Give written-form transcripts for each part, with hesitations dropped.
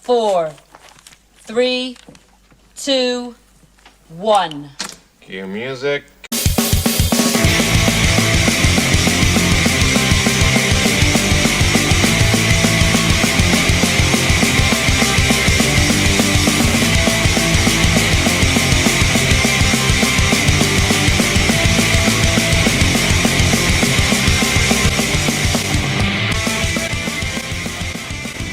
4, 3, 2, 1. Cue music.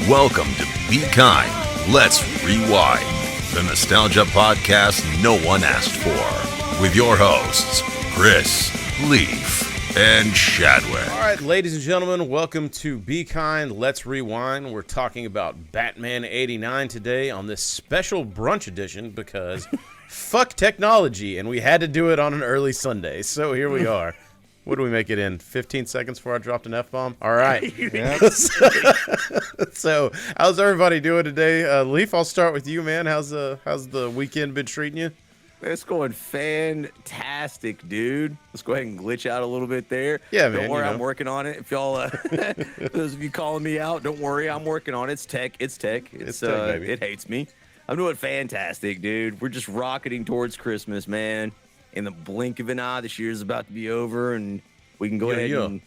Welcome to Be Kind, Let's Rewind, the nostalgia podcast no one asked for, with your hosts, Chris, Leaf, and Shadwick. All right, ladies and gentlemen, welcome to Be Kind, Let's Rewind. We're talking about Batman 89 today on this special brunch edition because fuck technology, and we had to do it on an early Sunday, so here we are. What do we make it in? 15 seconds before I dropped an F-bomb? All right. So, how's everybody doing today? Leaf, I'll start with you, man. How's the weekend been treating you? It's going fantastic, dude. Let's go ahead and glitch out a little bit there. Yeah, man. Don't worry, I'm working on it. If y'all, those of you calling me out, don't worry, I'm working on it. It's tech. It's tech, baby. It hates me. I'm doing fantastic, dude. We're just rocketing towards Christmas, man. In the blink of an eye, this year's about to be over, and we can go ahead and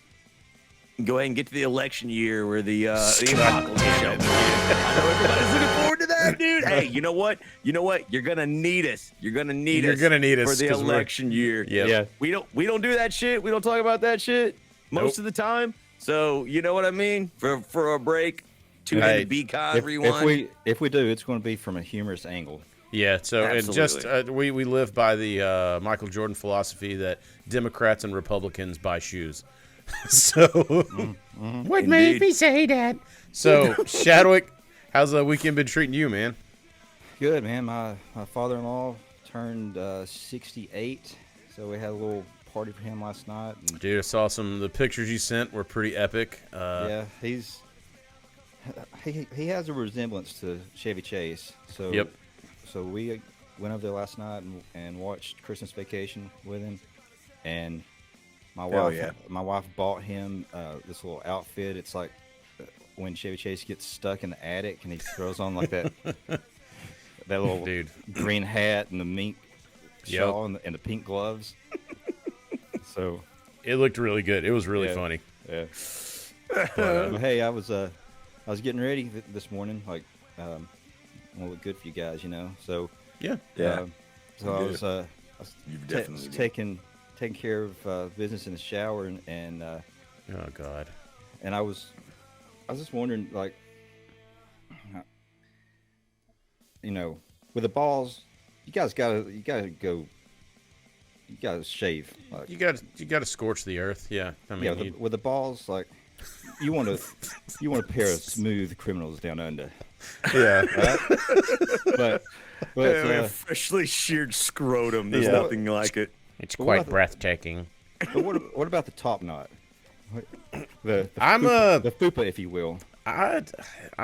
get to the election year where the apocalypse show. I know everybody's looking forward to that, dude. Hey, you know what? You're gonna need us. You're gonna need us for the election year. Yeah. We don't do that shit. We don't talk about that shit most of the time. So you know what I mean? For a break, tune in to Be Kind Rewind. If we do, it's going to be from a humorous angle. Yeah, so Absolutely. and just we live by the Michael Jordan philosophy that Democrats and Republicans buy shoes. So what made me say that? So Shadwick, how's the weekend been treating you, man? Good, man. My father-in-law turned 68, so we had a little party for him last night. And, Dude, I saw the pictures you sent were pretty epic. yeah, he has a resemblance to Chevy Chase. So Yep. So we went over there last night and watched Christmas Vacation with him, and my wife bought him this little outfit. It's like when Chevy Chase gets stuck in the attic and he throws on like that little green hat and the mink shawl and the pink gloves. So It looked really good. It was really funny. Yeah. But, hey, I was getting ready this morning, like. Will look good for you guys, you know. So Yeah. So I was taking care of business in the shower, and Oh God. and I was just wondering, like, you know, with the balls, you gotta shave. Like, You got to scorch the earth. Yeah. I mean, yeah, with the balls, like, you want a pair of smooth criminals down under. yeah. Right? but freshly sheared scrotum. There's nothing like it. It's quite breathtaking. But what about the top knot? The fupa, if you will. I'm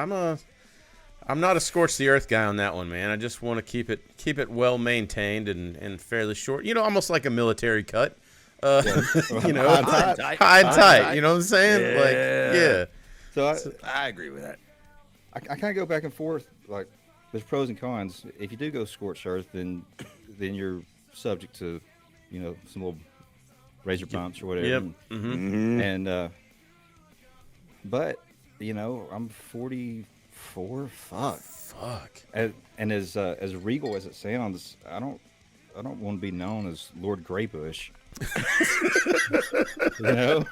not a scorch the earth guy on that one, man. I just want to keep it well maintained and fairly short. You know, almost like a military cut. You know, high and tight. You know what I'm saying? Yeah. Like, yeah. So I agree with that. I kind of go back and forth. Like, there's pros and cons. If you do go scorched earth, then you're subject to, you know, some little razor bumps or whatever. Yep. Mm-hmm. And but you know, I'm 44. Fuck. And as regal as it sounds, I don't want to be known as Lord Greybush. You know?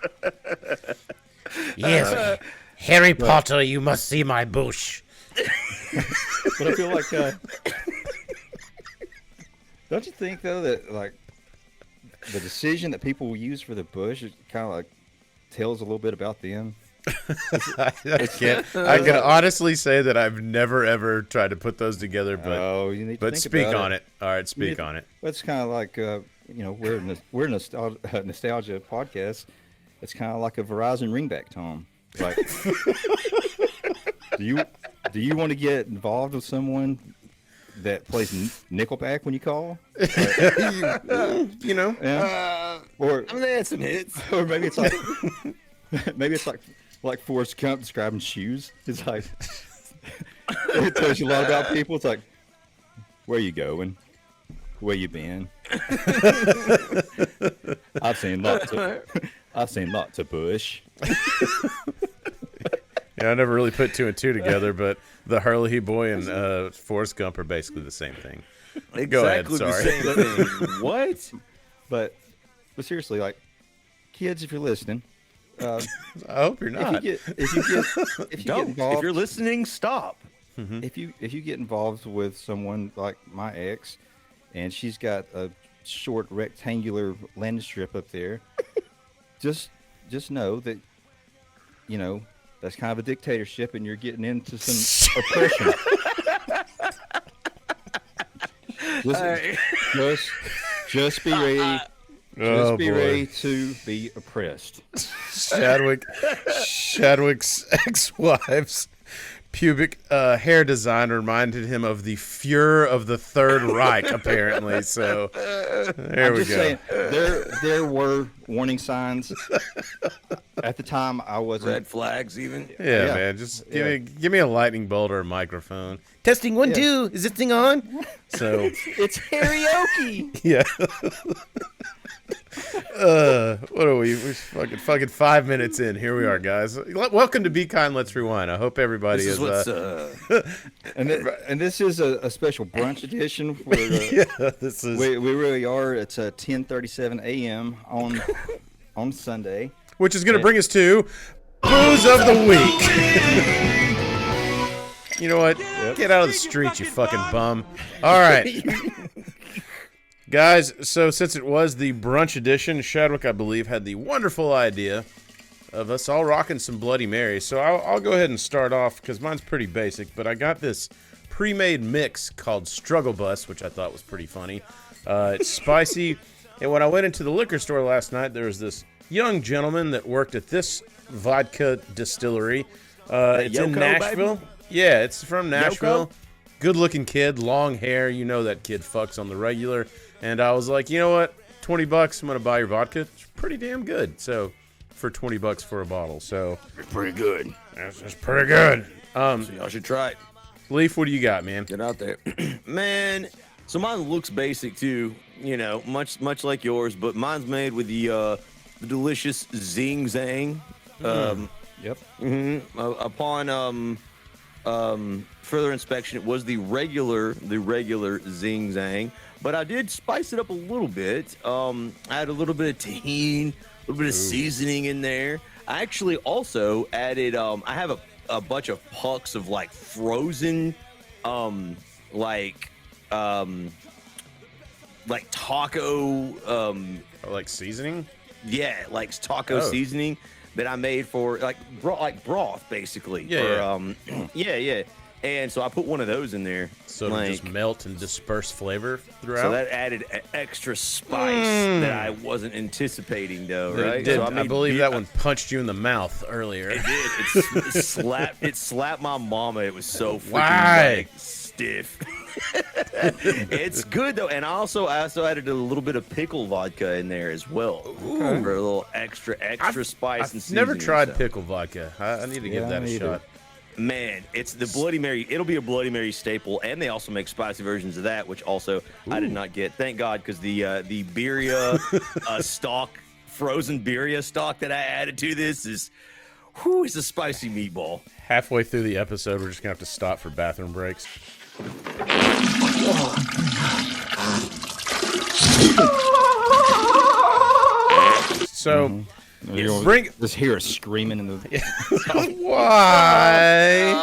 Yes. Harry Potter, you must see my bush. But I feel like, don't you think though that like the decision that people use for the bush is kind of like tells a little bit about them? I can honestly say that I've never ever tried to put those together, but you need to but think speak about on it. All right, speak on it. It's kind of like you know, we're a nostalgia podcast. It's kind of like a Verizon ringback tone. Like, do you want to get involved with someone that plays Nickelback when you call? You know, or I mean, they had some hits. Or maybe it's like Forrest Gump describing shoes. It's like It tells you a lot about people. It's like, where you going? Where you been? I've seen lots of bush. Yeah, I never really put two and two together, but the Hurley boy and Forrest Gump are basically the same thing. Go ahead, Exactly sorry. the same thing. What? But seriously, like, kids, if you're listening, I hope you're not. if you get Don't. involved, If you're listening, stop. if you get involved with someone like my ex, and she's got a short rectangular landing strip up there, just know that, you know, that's kind of a dictatorship, and you're getting into some oppression. Just be ready. Just be ready to be oppressed. Chadwick's ex-wife's pubic hair design reminded him of the Fuhrer of the Third Reich, apparently. So there we go. Saying, there were warning signs. At the time, I wasn't. Red flags, even. Yeah, Yeah. man. Just give me a lightning bolt or a microphone. Testing 1, 2. Is this thing on? So It's karaoke. yeah. What are we? We're fucking 5 minutes in. Here we are, guys. Welcome to Be Kind. Let's Rewind. I hope everybody This is what's and this is a special brunch edition. Where, yeah, this is we really are. It's 10:37 a.m. on Sunday. which is going to bring us to Booze of the Week. You know what? Get out of the street, you fucking bum. All right. Guys, so since it was the brunch edition, Chadwick, I believe, had the wonderful idea of us all rocking some Bloody Marys. So I'll go ahead and start off because mine's pretty basic, but I got this pre-made mix called Struggle Bus, which I thought was pretty funny. It's spicy. And when I went into the liquor store last night, there was this young gentleman that worked at this vodka distillery. It's in Yoko, Nashville. baby? Yeah, it's from Nashville. Yoko? Good-looking kid, long hair. You know that kid fucks on the regular. And I was like, you know what? $20, I'm going to buy your vodka. It's pretty damn good. So, for $20 for a bottle. So, It's pretty good. that's pretty good. So y'all should try it. Leaf, what do you got, man? Get out there. Man, so mine looks basic too, you know, much like yours, but mine's made with the delicious Zing Zang. Yep. Upon further inspection, it was the regular Zing Zang, but I did spice it up a little bit. I had a little bit of tahini, a little bit of seasoning in there. I actually also added. I have a bunch of pucks of like frozen, like taco. Like seasoning? Yeah, like taco seasoning that I made for like broth basically. Yeah, Yeah. And so I put one of those in there. So to just melt and disperse flavor throughout? So that added extra spice that I wasn't anticipating, though, It right? did. So I believe that one punched you in the mouth earlier. It did. It slapped my mama. It was so freaking Why? like, stiff. It's good though, and I also added a little bit of pickle vodka in there as well for a little extra spice and I've never seasoning, tried so. pickle vodka. I need to give that a me either. shot. Man, it's the Bloody Mary. It'll be a Bloody Mary staple, and they also make spicy versions of that, which also I did not get. Thank God, because the birria stock, frozen birria stock that I added to this is, it's a spicy meatball. Halfway through the episode, we're just going to have to stop for bathroom breaks. So, bring... Just hear us screaming in the. Why?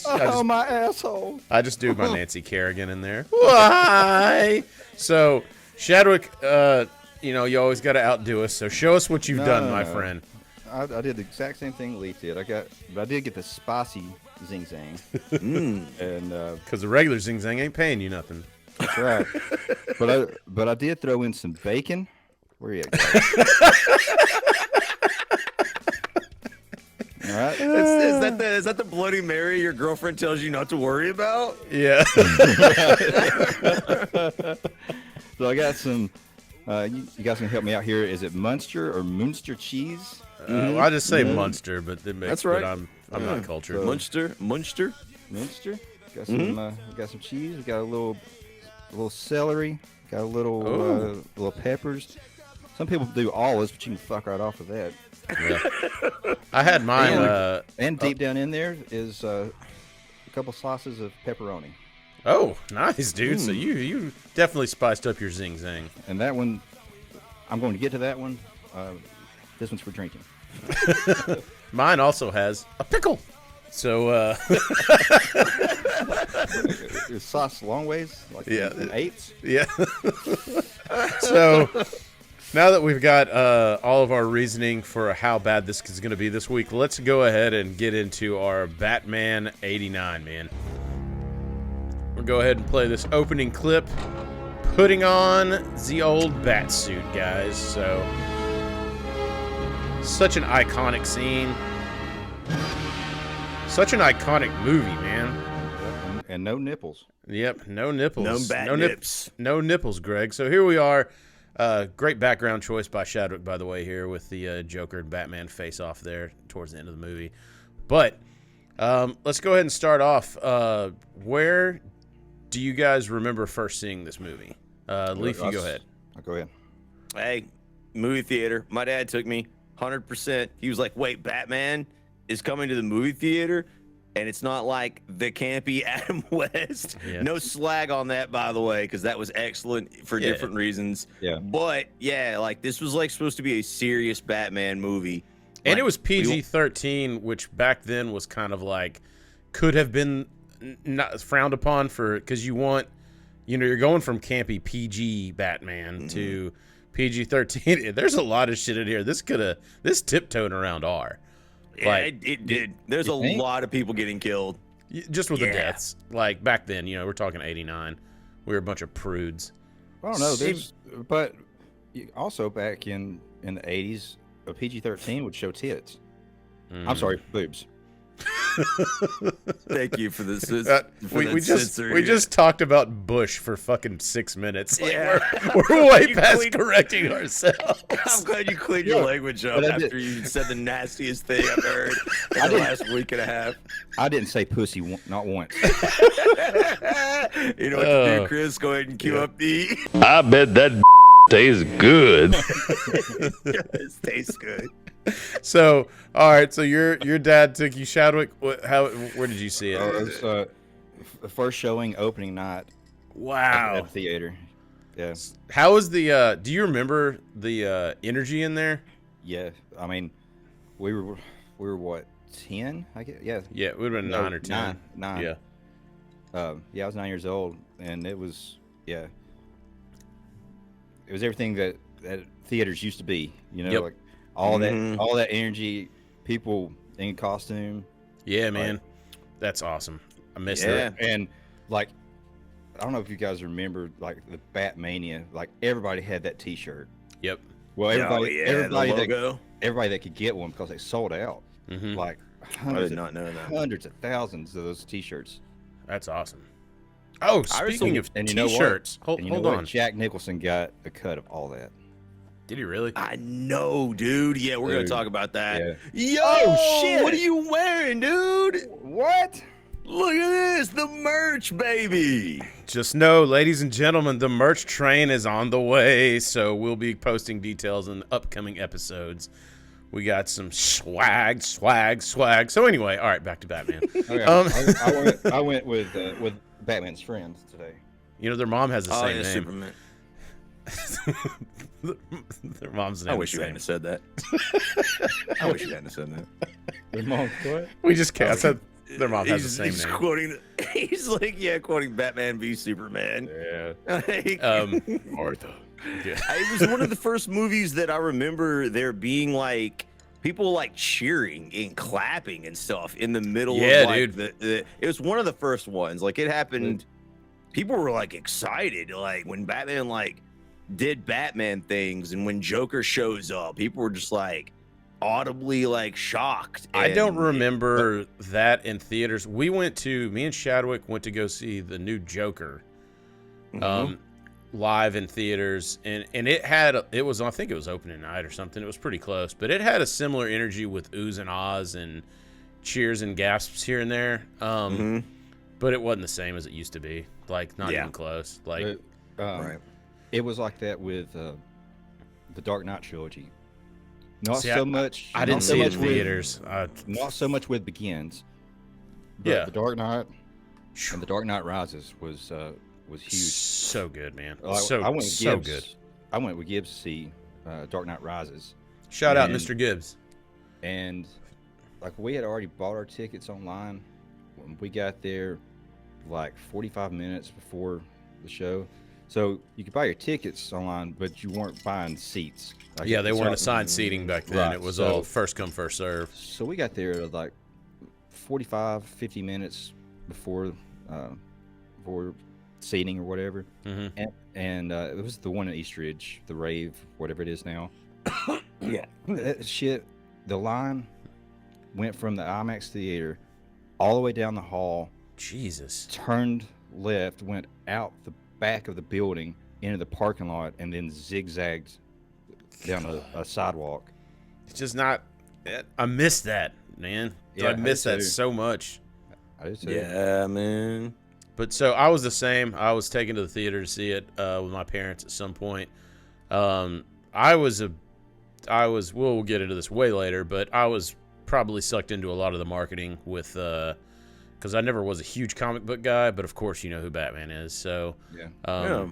Oh, my asshole! I just do my Nancy Kerrigan in there. Why? So, Chadwick, you always got to outdo us. So show us what you've done, my friend. I did the exact same thing Leaf did. But I did get the spicy Zing Zang. And Because the regular Zing Zang ain't paying you nothing. that's right. But I did throw in some bacon. Where you at, guys? All right. Is that the Bloody Mary your girlfriend tells you not to worry about? Yeah. So I got some. You guys can help me out here. Is it Munster or Munster cheese? I just say Munster, but it makes, That's right. But I'm not cultured. Munster. Minster. Got some. We got some cheese. We got a little celery. Got a little peppers. Some people do olives, but you can fuck right off of that. Yeah. I had mine. And deep down in there is a couple slices of pepperoni. Oh, nice, dude. So you definitely spiced up your zing zang. And that one, I'm going to get to that one. This one's for drinking. Mine also has a pickle. So, Is sauce long ways? Like in eighths? Yeah. So, now that we've got all of our reasoning for how bad this is going to be this week, let's go ahead and get into our Batman 89, man. We'll go ahead and play this opening clip, putting on the old bat suit, guys. So, such an iconic scene. Such an iconic movie, man. And no nipples. Yep, no nipples. No bat nips. No nipples, Greg. So here we are. Great background choice by Chadwick, by the way, here with the Joker and Batman face off there towards the end of the movie. But let's go ahead and start off. Where do you guys remember first seeing this movie? Leaf, you go ahead. I'll go ahead. Hey, movie theater. My dad took me 100%. He was like, wait, Batman is coming to the movie theater? And it's not like the campy Adam West. Yeah. No slag on that, by the way, because that was excellent for different reasons. Yeah. But, yeah, like, this was, like, supposed to be a serious Batman movie. And Like, it was PG-13, which back then was kind of like, could have been not frowned upon for, because you want, you're going from campy PG Batman to PG-13. There's a lot of shit in here. This tiptoed around R. Yeah, Like, it did. There's a lot of people getting killed. just with the deaths. Like, back then, we're talking 89. We were a bunch of prudes. I don't know. But also back in the 80s, a PG-13 would show tits. I'm sorry, boobs. Thank you for this. We just talked about Bush for fucking 6 minutes. Like, Yeah. we're way past correcting ourselves. I'm glad you cleaned your language up after you said the nastiest thing I've heard in the last week and a half. I didn't say pussy not once. You know what to do, Chris? Go ahead and cue up the. I bet that tastes good. It tastes good. So, all right. So your dad took you, Chadwick. Where did you see it? It was the first showing opening night Wow. at the theater. Yeah. How was the? Do you remember the energy in there? Yeah. I mean, we were what, 10? I guess. Yeah. Yeah, it would have been 9 or 10. Nine. Yeah. I was 9 years old, and it was it was everything that theaters used to be. Yep. Like all that energy, people in costume. Yeah, man, that's awesome. I missed it. And like, I don't know if you guys remember, like the Batmania. Like everybody had that T-shirt. Yep. Well, everybody logo. everybody that could get one because they sold out. Mhm. Like I did not know that. hundreds of thousands of those T-shirts. That's awesome. Oh, speaking of and you know what? T-shirts, hold And you know on. what? Jack Nicholson got a cut of all that. Did he really? I know, dude. Yeah, we're gonna talk about that. Yeah. Yo, shit! What are you wearing, dude? What? Look at this, the merch, baby. Just know, ladies and gentlemen, the merch train is on the way, so we'll be posting details in upcoming episodes. We got some swag. So anyway, all right, back to Batman. Okay. I went with Batman's friends today. Their mom has the same name. Superman. Their mom's name. I wish you hadn't said that. I wish you hadn't said that. Their mom what? We just can't. I said their mom has the same he's name. Quoting. He's like, quoting Batman v Superman. Yeah. Like, Martha. Yeah. it was one of the first movies that I remember there being like people like cheering and clapping and stuff in the middle Yeah, of like dude. it was one of the first ones. Like it happened. People were like excited, like when Batman like did Batman things, and when Joker shows up, people were just like audibly like shocked. I don't and- remember that in theaters. Me and Chadwick went to go see the new Joker live in theaters, and it was I think it was opening night or something. It was pretty close, but it had a similar energy with Oohs and Ahs and cheers and gasps here and there. But it wasn't the same as it used to be. Like, not even close. Like, Right. It was like that with the Dark Knight trilogy. Not See, so much. I didn't not so see it much in with- theaters. Not so much with Begins. But Yeah. the Dark Knight and the Dark Knight Rises was huge. So good, man. I So went with so Gibbs. good. I went with Gibbs to see Dark Knight Rises, Shout out, And- Mr. Gibbs. and like we had already bought our tickets online. When we got there, like 45 minutes before the show, so you could buy your tickets online, but you weren't buying seats. Like, Yeah, they it's weren't all- assigned seating back then. Right, It was so- all first come, first serve. So we got there like 45, 50 minutes before seating or whatever. Mhm. And it was the one in Eastridge, the Rave, whatever it is now. Yeah. That shit, the line went from the IMAX theater all the way down the hall, Jesus. turned left, went out the back of the building into the parking lot, and then zigzagged down a sidewalk. It's just not. I miss that, man. Yeah, I miss I do that too. so much. I just said, Yeah, man. But so I was the same. I was taken to the theater to see it with my parents at some point. We'll get into this way later, but I was probably sucked into a lot of the marketing with, because I never was a huge comic book guy, but of course you know who Batman is. So yeah.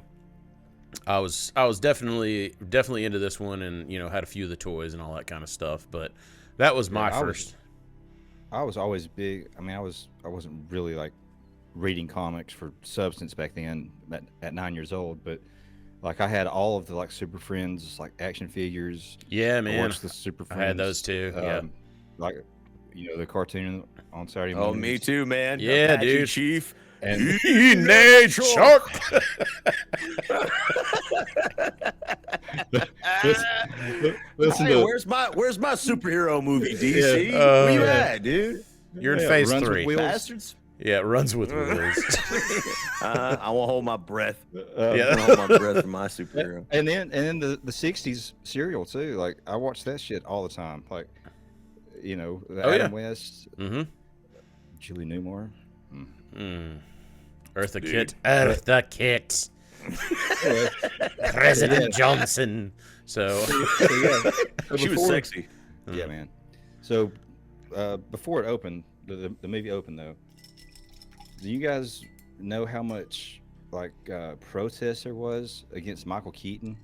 I was definitely into this one, and had a few of the toys and all that kind of stuff. But that was my first. I was always big. I mean, I wasn't really like reading comics for substance back then at 9 years old, but like I had all of the like Super Friends like action figures. Yeah, I man. watched the Super I Friends. had those too. Yeah. Like the cartoon on Saturday Oh, mornings. me too, man. Yeah, Apache dude. Chief. And Teenage Shark. listen Hey, to where's my superhero movie, DC? Yeah. Where you Yeah. at, dude? You're in Yeah, phase runs with 3. wheels. Bastards. Yeah, it runs with wheels. I won't hold my breath. I Yeah. won't hold my breath for my superhero. and then the 60s cereal too. Like I watched that shit all the time. Like the Oh, Adam yeah. West, Mm-hmm. Julie Newmar. Eartha Dude. Kitt. Eartha Kitt. President Johnson. So, She was sexy. Yeah, man. So before it opened, the movie opened though. Do you guys know how much like protest there was against Michael Keaton?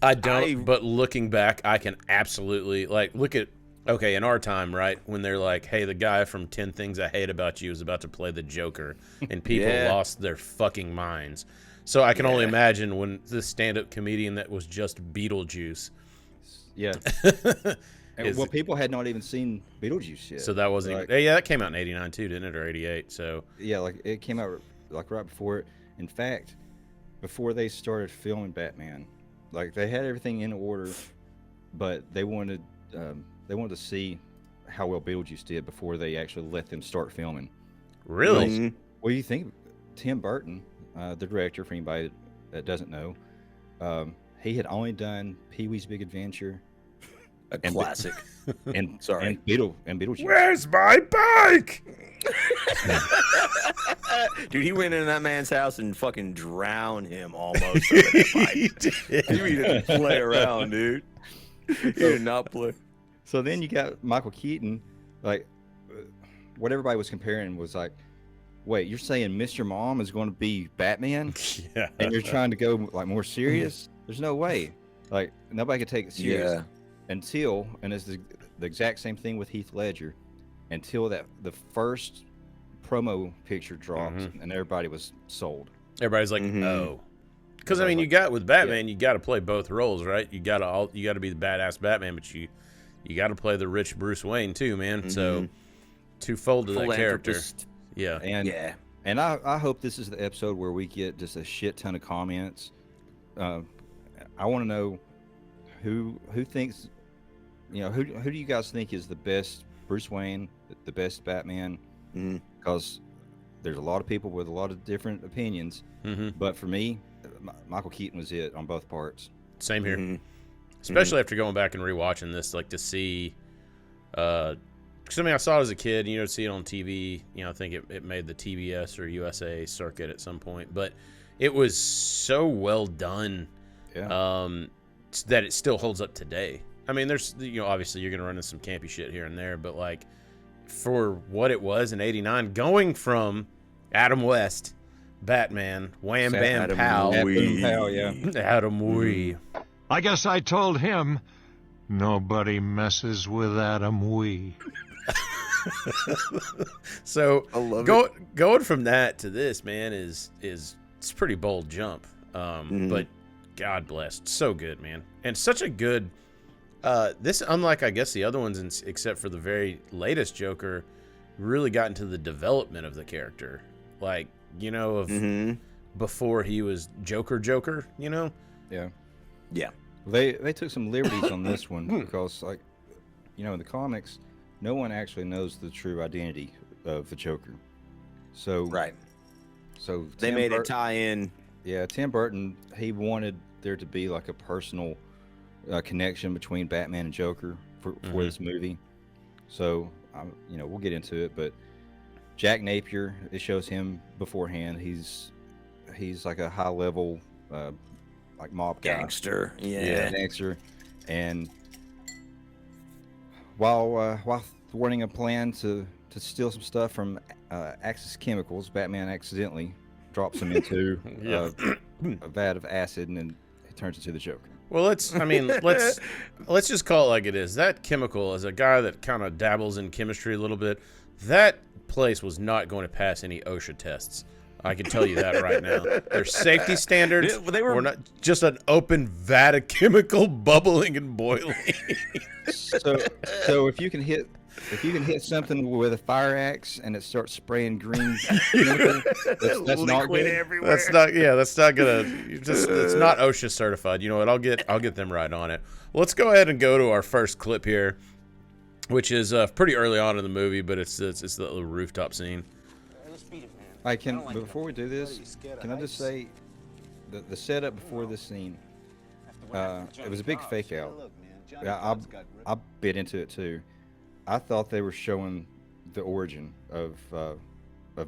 I don't, but looking back, I can absolutely, look at, okay, in our time, right, when they're like, hey, the guy from 10 Things I Hate About You is about to play the Joker, and people Yeah. lost their fucking minds. So I can only imagine when this stand-up comedian that was just Beetlejuice. Yeah. Is- Well, people had not even seen Beetlejuice yet. So that wasn't Like, even, yeah, that came out in 89 too, didn't it, or 88, so. yeah, like it came out like right before it. In fact, before they started filming Batman, like they had everything in order, but they wanted to see how well Beetlejuice did before they actually let them start filming. Really? Mhm. What do you think? Tim Burton, the director, for anybody that doesn't know, he had only done Pee-wee's Big Adventure A And- classic. and Sorry. and Beetlejuice. Where's my bike? Dude, he went into that man's house and fucking drowned him almost. Over that pipe. He didn't play around, dude. He did not play. So then you got Michael Keaton, like what everybody was comparing was like, wait, you're saying Mr. Mom is going to be Batman, Yeah. and you're trying to go like more serious? There's no way. Like nobody could take it serious Yeah. until, and it's the exact same thing with Heath Ledger, until the first promo picture dropped and everybody was sold. Everybody's like, Mhm. oh. Because, I mean, you got, with Batman, you got to play both roles, right? You got to be the badass Batman, but you got to play the rich Bruce Wayne, too, man. So, twofold to that character. Philanthropist. Yeah. And Yeah. And I hope this is the episode where we get just a shit ton of comments. I want to know who thinks, who do you guys think is the best Bruce Wayne, the best Batman? Because there's a lot of people with a lot of different opinions. Mm-hmm. But for me, Michael Keaton was it on both parts. Same here. Mhm. Especially after going back and rewatching this, like, to see because I mean, I saw it as a kid. You know, see it on TV. You know, I think it made the TBS or USA circuit at some point, but it was so well done. Yeah. That it still holds up today. I mean, there's, you know, obviously you're gonna run into some campy shit here and there, but like for what it was in '89, going from Adam West, Batman, Wham Bam Adam Pow, Wee. Pow, yeah. Adam Wee. I guess I told him, nobody messes with Adam Wee. So I love going from that to this, man, is it's a pretty bold jump. But God bless, so good, man, and such a good. This, unlike I guess the other ones, except for the very latest Joker, really got into the development of the character, like, you know, of before he was Joker, you know. Yeah. Yeah. They took some liberties on this one because, like, you know, in the comics, no one actually knows the true identity of the Joker. So Right. So They Tim made a Burton- tie-in. Yeah, Tim Burton, he wanted there to be like a personal connection between Batman and Joker for this movie. So, you know, we'll get into it, but Jack Napier, it shows him beforehand. He's like a high level, like mob guy. Gangster. Yeah, gangster. And while thwarting a plan to steal some stuff from Axis Chemicals, Batman accidentally drops him into a vat of acid, and then he turns into the Joker. Well, let's just call it like it is. That chemical, as a guy that kind of dabbles in chemistry a little bit, that place was not going to pass any OSHA tests. I can tell you that right now. Their safety standards were not just an open vat of chemical bubbling and boiling. So if you can hit something with a fire axe and it starts spraying green chemical, that's not good. Everywhere. That's not gonna. It's not OSHA certified. You know what? I'll get them right on it. Well, let's go ahead and go to our first clip here, which is pretty early on in the movie, but it's the little rooftop scene. But before we do this, can I just say the setup before this scene? It was a big fake out. I bit into it too. I thought they were showing the origin of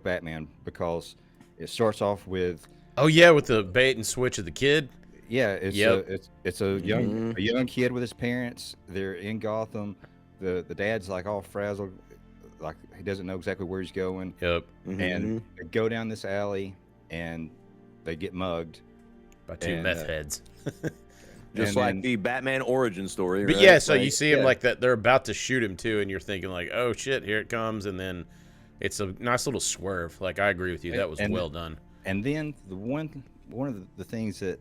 Batman because it starts off with with the bait and switch of the kid. Yeah, it's a young kid with his parents. They're in Gotham. The dad's like all frazzled, like he doesn't know exactly where he's going. Yep. And they go down this alley and they get mugged By two meth heads. Just like the Batman origin story. But right? yeah, so you see him like that. They're about to shoot him too, and you're thinking like, "Oh shit, here it comes!" And then it's a nice little swerve. Like I agree with you, that was well done. And then one of the things that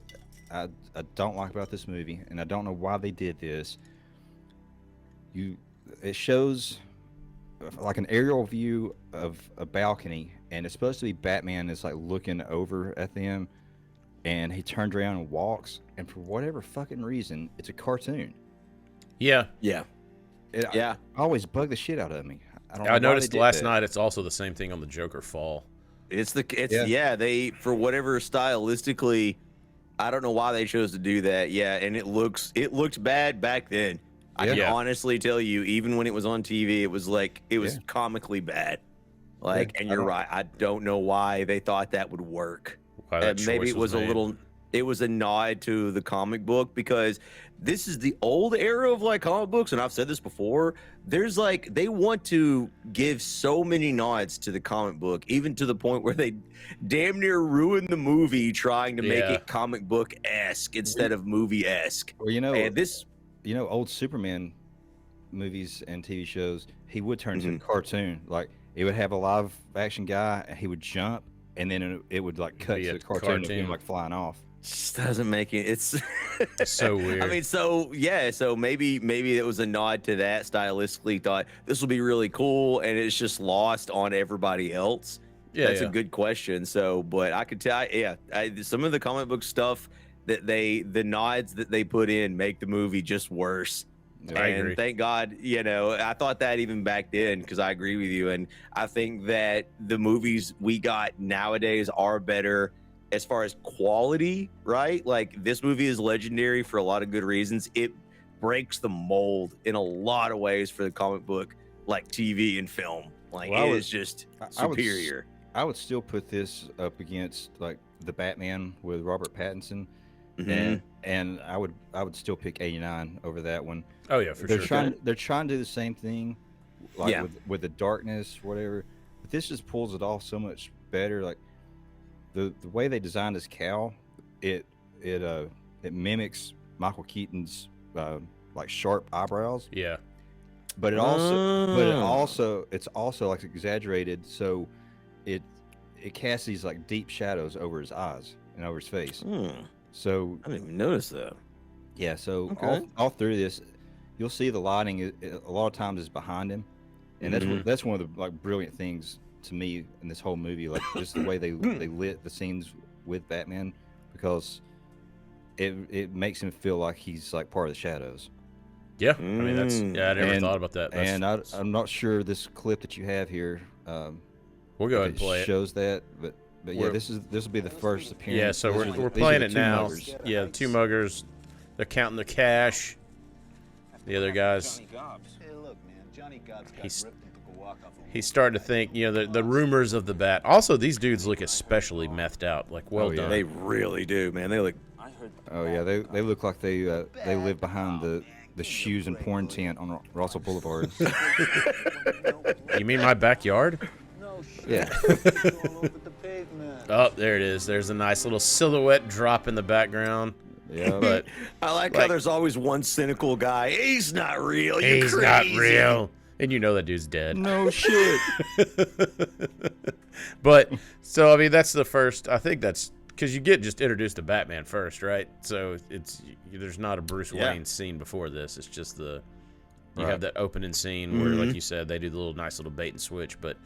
I don't like about this movie, and I don't know why they did this. It shows like an aerial view of a balcony, and it's supposed to be Batman is like looking over at them. And he turned around and walks, and for whatever fucking reason, it's a cartoon. Yeah. It always bugged the shit out of me. I noticed last night it's also the same thing on the Joker Fall. They, for whatever stylistically, I don't know why they chose to do that. Yeah, and it looked bad back then. I can honestly tell you, even when it was on TV, it was comically bad. And you're right. I don't know why they thought that would work. Maybe it was it was a nod to the comic book, because this is the old era of like comic books, and I've said this before. There's like, they want to give so many nods to the comic book, even to the point where they damn near ruin the movie trying to make it comic book-esque instead of movie-esque. Well, old Superman movies and TV shows, he would turn into a cartoon. Like, it would have a live action guy, and he would jump, and then it would like cut to the cartoon of him like flying off. Just doesn't make it. It's so weird. I mean, so maybe it was a nod to that stylistically. Thought this will be really cool, and it's just lost on everybody else. That's a good question. So, but I could tell, some of the comic book stuff that the nods that they put in make the movie just worse. I agree. Thank God, I thought that even back then, because I agree with you. And I think that the movies we got nowadays are better as far as quality, right? Like, this movie is legendary for a lot of good reasons. It breaks the mold in a lot of ways for the comic book. like TV and film. Like Well, it is just superior. I would still put this up against like the Batman with Robert Pattinson, Mhm. and I would still pick 89 over that one. Oh yeah, for They're sure. trying to do the same thing, like Yeah. with the darkness, whatever. But this just pulls it off so much better. Like the way they designed this cow, it mimics Michael Keaton's like sharp eyebrows, Yeah. but it's also like exaggerated, so it casts these like deep shadows over his eyes and over his face. So I didn't even notice that. yeah, so Okay. all through this, you'll see the lighting a lot of times is behind him, and that's one of the like brilliant things to me in this whole movie, like just the way they lit the scenes with Batman, because it makes him feel like he's like part of the shadows. Yeah. I mean, I never thought about that. I'm not sure this clip that you have here. We'll go ahead and play it. Shows that, but yeah, this will be the first appearance. Yeah, so These we're are playing the it two now. muggers. Yeah, the two muggers. They're counting the cash. The other guys. He's starting to think, the rumors of the bat. Also, these dudes look especially methed out. Like, well done. They really do, man. They look. Oh yeah, they look like they live behind the shoes and porn tent on Russell Boulevard. You mean my backyard? Yeah. Oh, there it is. There's a nice little silhouette drop in the background. Yeah. But I like how there's always one cynical guy. He's not real. You're he's not crazy." real. And that dude's dead. No shit. But, so, I mean, that's the first. I think that's because you get just introduced to Batman first, right? So there's not a Bruce Wayne scene before this. It's just you have that opening scene where, like you said, they do the nice little bait and switch. But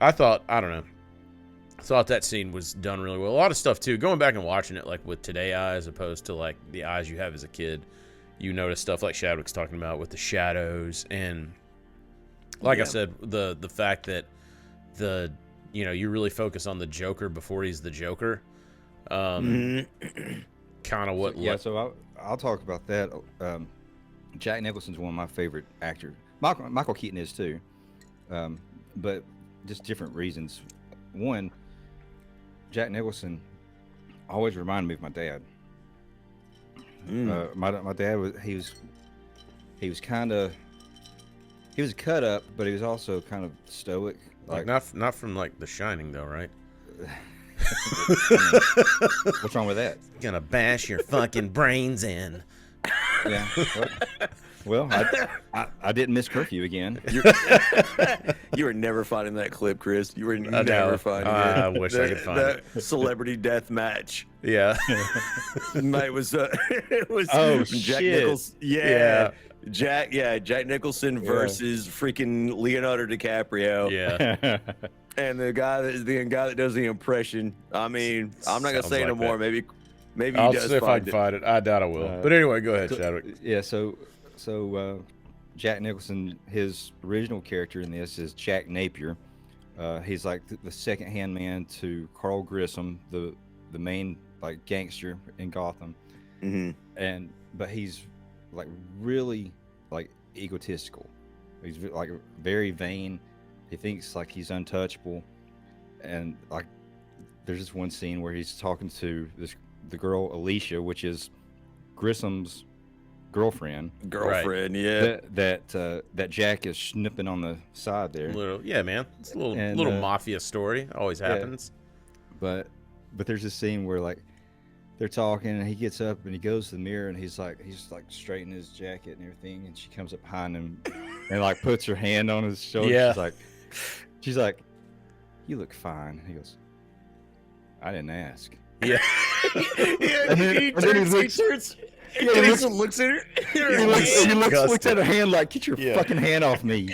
I thought that scene was done really well. A lot of stuff too. Going back and watching it like with today eyes, as opposed to like the eyes you have as a kid, you notice stuff like Shadwick's talking about with the shadows, and like I said, the fact that you really focus on the Joker before he's the Joker. Kind of what? Yeah. So I'll talk about that. Jack Nicholson's one of my favorite actors. Michael Keaton is too, but just different reasons. One, Jack Nicholson always reminded me of my dad. My dad was he was cut up, but he was also kind of stoic. Like not from like The Shining though, right? What's wrong with that? Gonna bash your fucking brains in. Yeah. Well, I didn't miss curfew again. You were never finding that clip, Chris. You were know. never finding it. I wish I could find it. Celebrity death match. Yeah. Mate, it was Oh, Jack shit. Nicholson. Yeah. Jack Nicholson versus freaking Leonardo DiCaprio. Yeah. And the guy that does the impression. I mean, I'm not gonna Sounds say like no more. that. Maybe I'll he does see if I find can it. find it. I doubt I will. But anyway, go ahead, Chadwick. Yeah, so Jack Nicholson, his original character in this is Jack Napier. He's like the second-hand man to Carl Grissom, the main like gangster in Gotham. But he's like really like egotistical. He's like very vain. He thinks like he's untouchable, and like there's this one scene where he's talking to the girl Alicia, which is Grissom's girlfriend. Yeah. That Jack is snipping on the side there. Man. It's a little mafia story. Always happens. But there's this scene where like they're talking, and he gets up and he goes to the mirror, and he's like straightening his jacket and everything, and she comes up behind him and like puts her hand on his shoulder. Yeah. She's like, "You look fine." And he goes, "I didn't ask." Yeah. And then he looks at her. He looks at her hand like, "Get your fucking hand off me,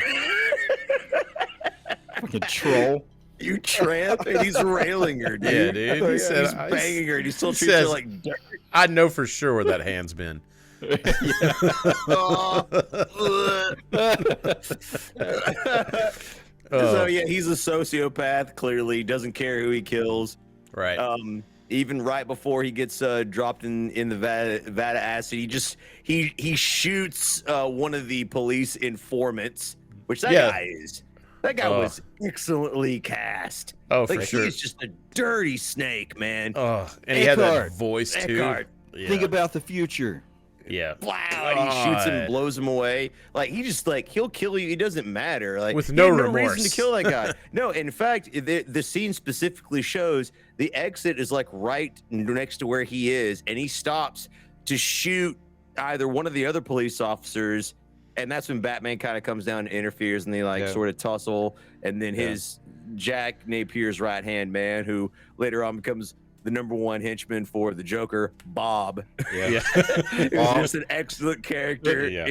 fucking troll." You tramp, and he's railing her, dude. Yeah, dude. He He's said, banging her, and he still he treats her says- like dirt. I know for sure where that hand's been. So yeah, he's a sociopath. Clearly, doesn't care who he kills. Right. Even right before he gets dropped in the vat of acid, he shoots one of the police informants which that guy was excellently cast. Oh, like, for sure. He's just a dirty snake, man. Oh, and he had that Eckhart. voice too. Eckhart. Yeah. Think about the future. Yeah. Wow, and he shoots him and blows him away. Like, he just, like, he'll kill you. It doesn't matter. Like, With he no had no remorse. reason to kill that guy. No, in fact, the scene specifically shows the exit is, like, right next to where he is, and he stops to shoot either one of the other police officers, and that's when Batman kind of comes down and interferes, and they, like, sort of tussle, and then his Jack Napier's right-hand man, who later on becomes the #1 henchman for the Joker, Bob. Yeah. He's just an excellent character. Yeah.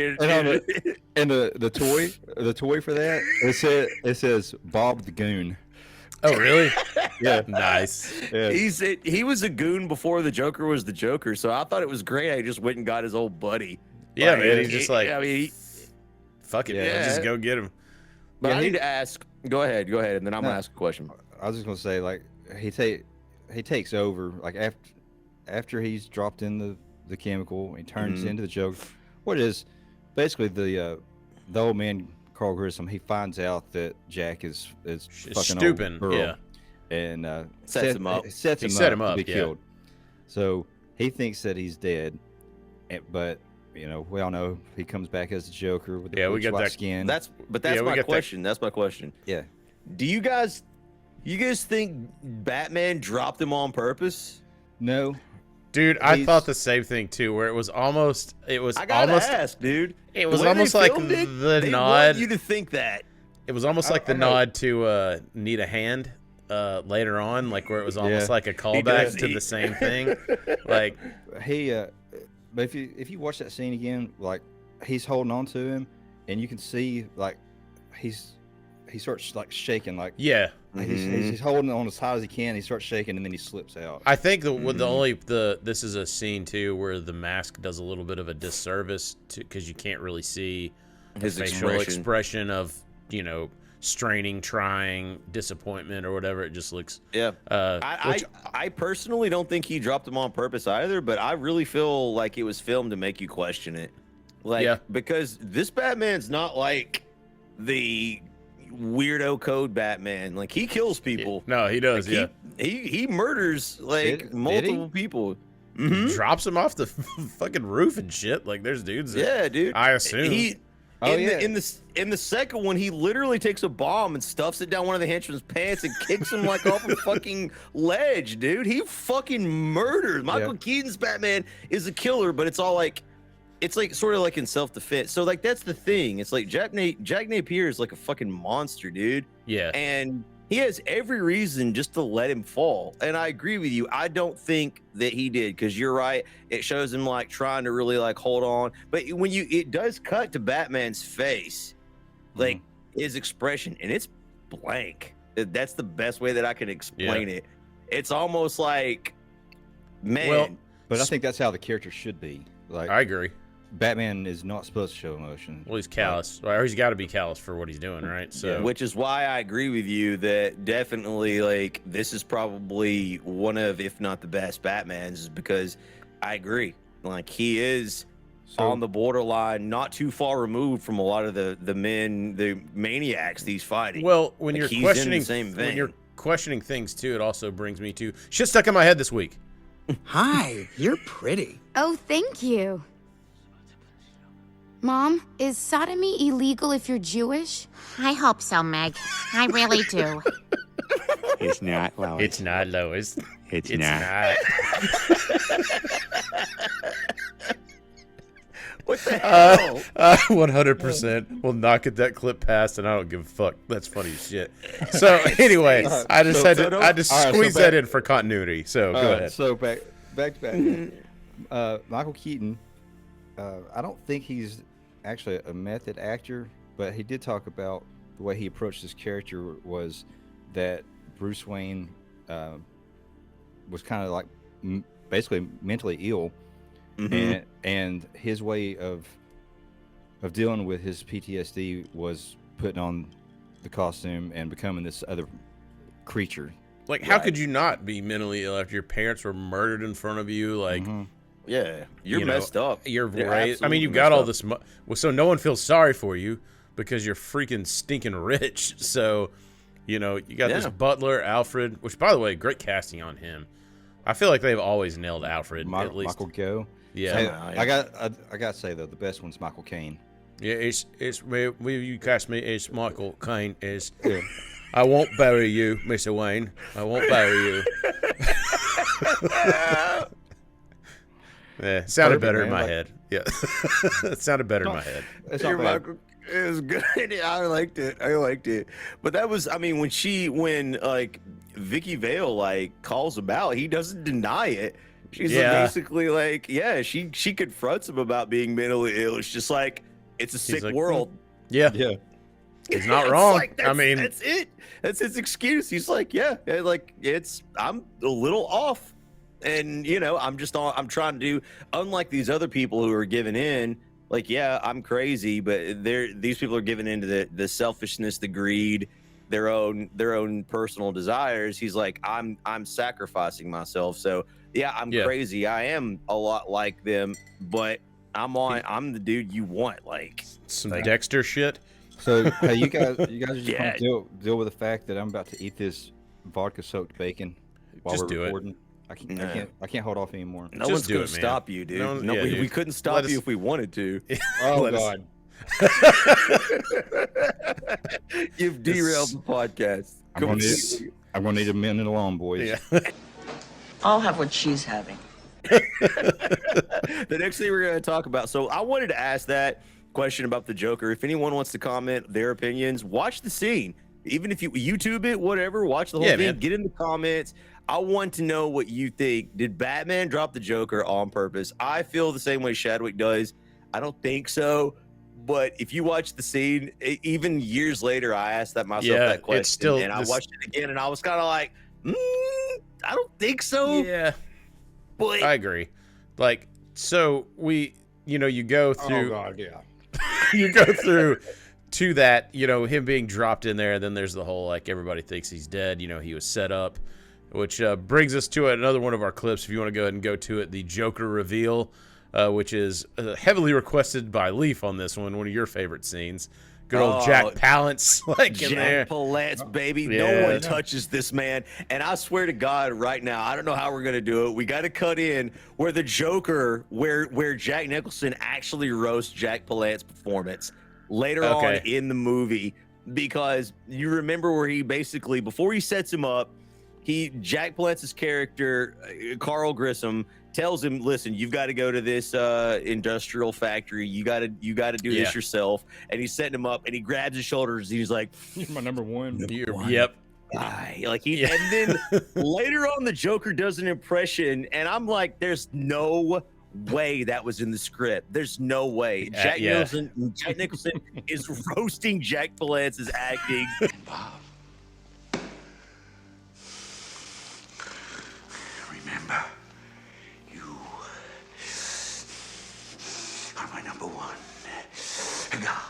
And the toy for that, it says Bob the Goon. Oh, really? Yeah. Nice. Yeah. He was a goon before the Joker was the Joker, so I thought it was great. I just went and got his old buddy. Yeah, Like, man. He's just like, I mean, fuck it. Yeah. Let's just go get him. but Yeah, I he- need to ask. Go ahead, and then I'm gonna ask a question. I was just gonna say, like, he takes over, like, after he's dropped in the chemical, he turns into the Joker. What is basically the old man Carl Grissom? He finds out that Jack is fucking Stupid. old girl, Yeah. and Sets him up. Sets He him set up him to up, be yeah. killed. So he thinks that he's dead, but we all know he comes back as the Joker with the Yeah, we bleached got white that- skin. That's Yeah, we my got that. question. That's my question. yeah. Do you guys think Batman dropped him on purpose? No, Dude, I He's- thought the same thing too, where it was I almost gotta ask, dude. it was The way almost they like filmed it, the they nod. want you to think that. It was almost like the I know. nod to Need a Hand later on, like where it was almost Yeah. like a callback does. to the same thing. Like, he but if you watch that scene again, like, he's holding on to him, and you can see, like, he starts, like, shaking, like, yeah. he's holding on as high as he can. He starts shaking, and then he slips out. I think this is a scene too where the mask does a little bit of a disservice because you can't really see His facial expression of straining, trying, disappointment, or whatever. It just looks Yeah. which- I personally don't think he dropped him on purpose either, but I really feel like it was filmed to make you question it. Like, Yeah. because this Batman's not like the weirdo code Batman. Like, he kills people. no, he does. Like, Yeah, he murders, like, Did multiple he? people. drops him off the fucking roof and shit. Like, there's dudes. that- Yeah, dude. I assume. In the second one, he literally takes a bomb and stuffs it down one of the henchmen's pants and kicks him like off a fucking ledge, dude. He fucking murders. Michael Keaton's Batman is a killer, but it's all like, it's like sort of like in self-defense. So, like, that's the thing. It's like Jack Napier is like a fucking monster, dude. Yeah. And he has every reason just to let him fall. And I agree with you. I don't think that he did, because you're right. It shows him, like, trying to really, like, hold on. But when it does cut to Batman's face, like, his expression, and it's blank. That's the best way that I can explain it. It's almost like, man. Well, But I think that's how the character should be. Like, I agree. Batman is not supposed to show emotion. Well, he's callous, or he's got to be callous for what he's doing, right? So, Which is why I agree with you that definitely, like, this is probably one of, if not the best Batmans, is because I agree. Like, he is on the borderline, not too far removed from a lot of the maniacs he's fighting. well, when Like, you're he's in the questioning, same when vein. you're questioning things too, it also brings me to shit stuck in my head this week. Hi, you're pretty. Oh, thank you. Mom, is sodomy illegal if you're Jewish? I hope so, Meg. I really do. It's not, Lois. It's not, Lois. It's It's not. not. What the hell? 100%. We'll not get that clip passed, and I don't give a fuck. That's funny as shit. So anyway, I just had to squeeze that in for continuity. So go ahead. So back to Batman. Michael Keaton. I don't think he's actually a method actor, but he did talk about the way he approached his character was that Bruce Wayne was kind of like basically mentally ill, and his way of dealing with his PTSD was putting on the costume and becoming this other creature. Like, how could you not be mentally ill after your parents were murdered in front of you? Like, Yeah, you're you know, messed up. You're You're right. I mean, absolutely you've got messed all up. this. Well, so no one feels sorry for you, because you're freaking stinking rich. So, you know, you got this butler, Alfred, which, by the way, great casting on him. I feel like they've always nailed Alfred, at least. Michael Goh. Yeah. Hey, I got to say, though, the best one's Michael Caine. Yeah, it's you cast me as Michael Caine is. Yeah. I won't bury you, Mr. Wayne. I won't bury you. Yeah, it sounded better in my head. Yeah, it sounded better in my head. It's not bad. It was good. I liked it. But that was, I mean, when like Vicky Vale like calls him out, he doesn't deny it. She's basically like, she confronts him about being mentally ill. It's just like, it's a sick world. Yeah. He's not wrong. Like, I mean, that's it. That's his excuse. He's like, I'm a little off. And, you know, I'm trying to do, unlike these other people who are giving in, like, I'm crazy, but these people are giving into the selfishness, the greed, their own personal desires. He's like, I'm sacrificing myself. So I'm crazy. I am a lot like them, but I'm the dude you want. Like some Dexter shit. So hey, you guys are just gonna deal with the fact that I'm about to eat this vodka soaked bacon while we're recording. I can't hold off anymore. No one's gonna stop you, dude. We couldn't stop you if we wanted to. Oh God. You've derailed the podcast. I'm gonna need a minute alone, boys. Yeah. I'll have what she's having. The next thing we're gonna talk about. So I wanted to ask that question about the Joker. If anyone wants to comment their opinions, watch the scene. Even if you YouTube it, whatever, watch the whole thing. Man. Get in the comments. I want to know what you think. Did Batman drop the Joker on purpose? I feel the same way Chadwick does. I don't think so. But if you watch the scene, even years later, I asked myself that question. And I watched it again, and I was kind of like, I don't think so. Yeah. But I agree. Like, so you go through. Oh, God, yeah. You go through to that, him being dropped in there. And then there's the whole, like, everybody thinks he's dead. He was set up. Which brings us to another one of our clips. If you want to go ahead and go to it, the Joker reveal, which is heavily requested by Leaf on this one of your favorite scenes. Good old Jack Palance, in there. Jack Palance, baby. Yeah. No one touches this man. And I swear to God, right now, I don't know how we're going to do it. We got to cut in where the Joker, where Jack Nicholson actually roasts Jack Palance's performance later on in the movie. Because you remember where he basically, before he sets him up, Jack Palance's character, Carl Grissom, tells him, "Listen, you've got to go to this industrial factory. You got to do this yourself." And he's setting him up, and he grabs his shoulders. And he's like, "You're my number one." Yep. And then later on, the Joker does an impression, and I'm like, "There's no way that was in the script. There's no way." Jack Nicholson is roasting Jack Palance's acting. Remember, you are my number one guy.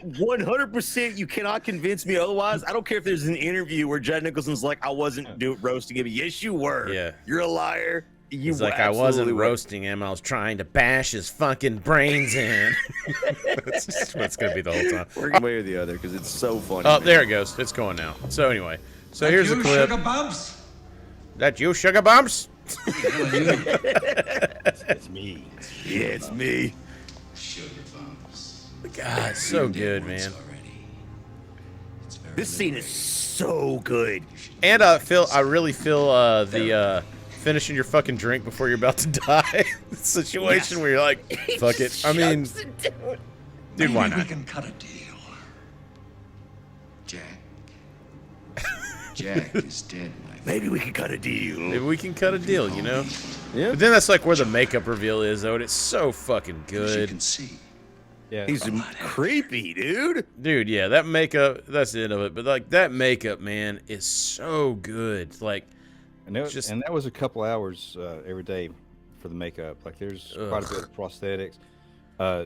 100%, you cannot convince me otherwise. I don't care if there's an interview where Jack Nicholson's like, "I wasn't roasting him." Yes, you were. Yeah. You're a liar. He's like, "I wasn't roasting him. I was trying to bash his fucking brains in." That's what's going to be the whole time. We're one way or the other because it's so funny. Oh, there it goes. It's going now. So anyway. So here's a clip. Sugar bumps? That you, Sugar Bumps? It's me. Yeah, it's me. Sugar bumps. God, so good, man. This scene is so good. And I really feel the finishing your fucking drink before you're about to die situation where you're like, fuck it. I mean, dude, why not? We can cut a deal. Jack is dead, my friend. Maybe we can cut a deal. Maybe we can cut a deal, Yeah. But then that's like where the makeup reveal is, though, and it's so fucking As you good. can see. Yeah. He's creepy, dude. Dude, yeah, that makeup, that's the end of it. But, like, that makeup, man, is so good. Like, and that was a couple hours every day for the makeup. Like, there's quite a bit of prosthetics.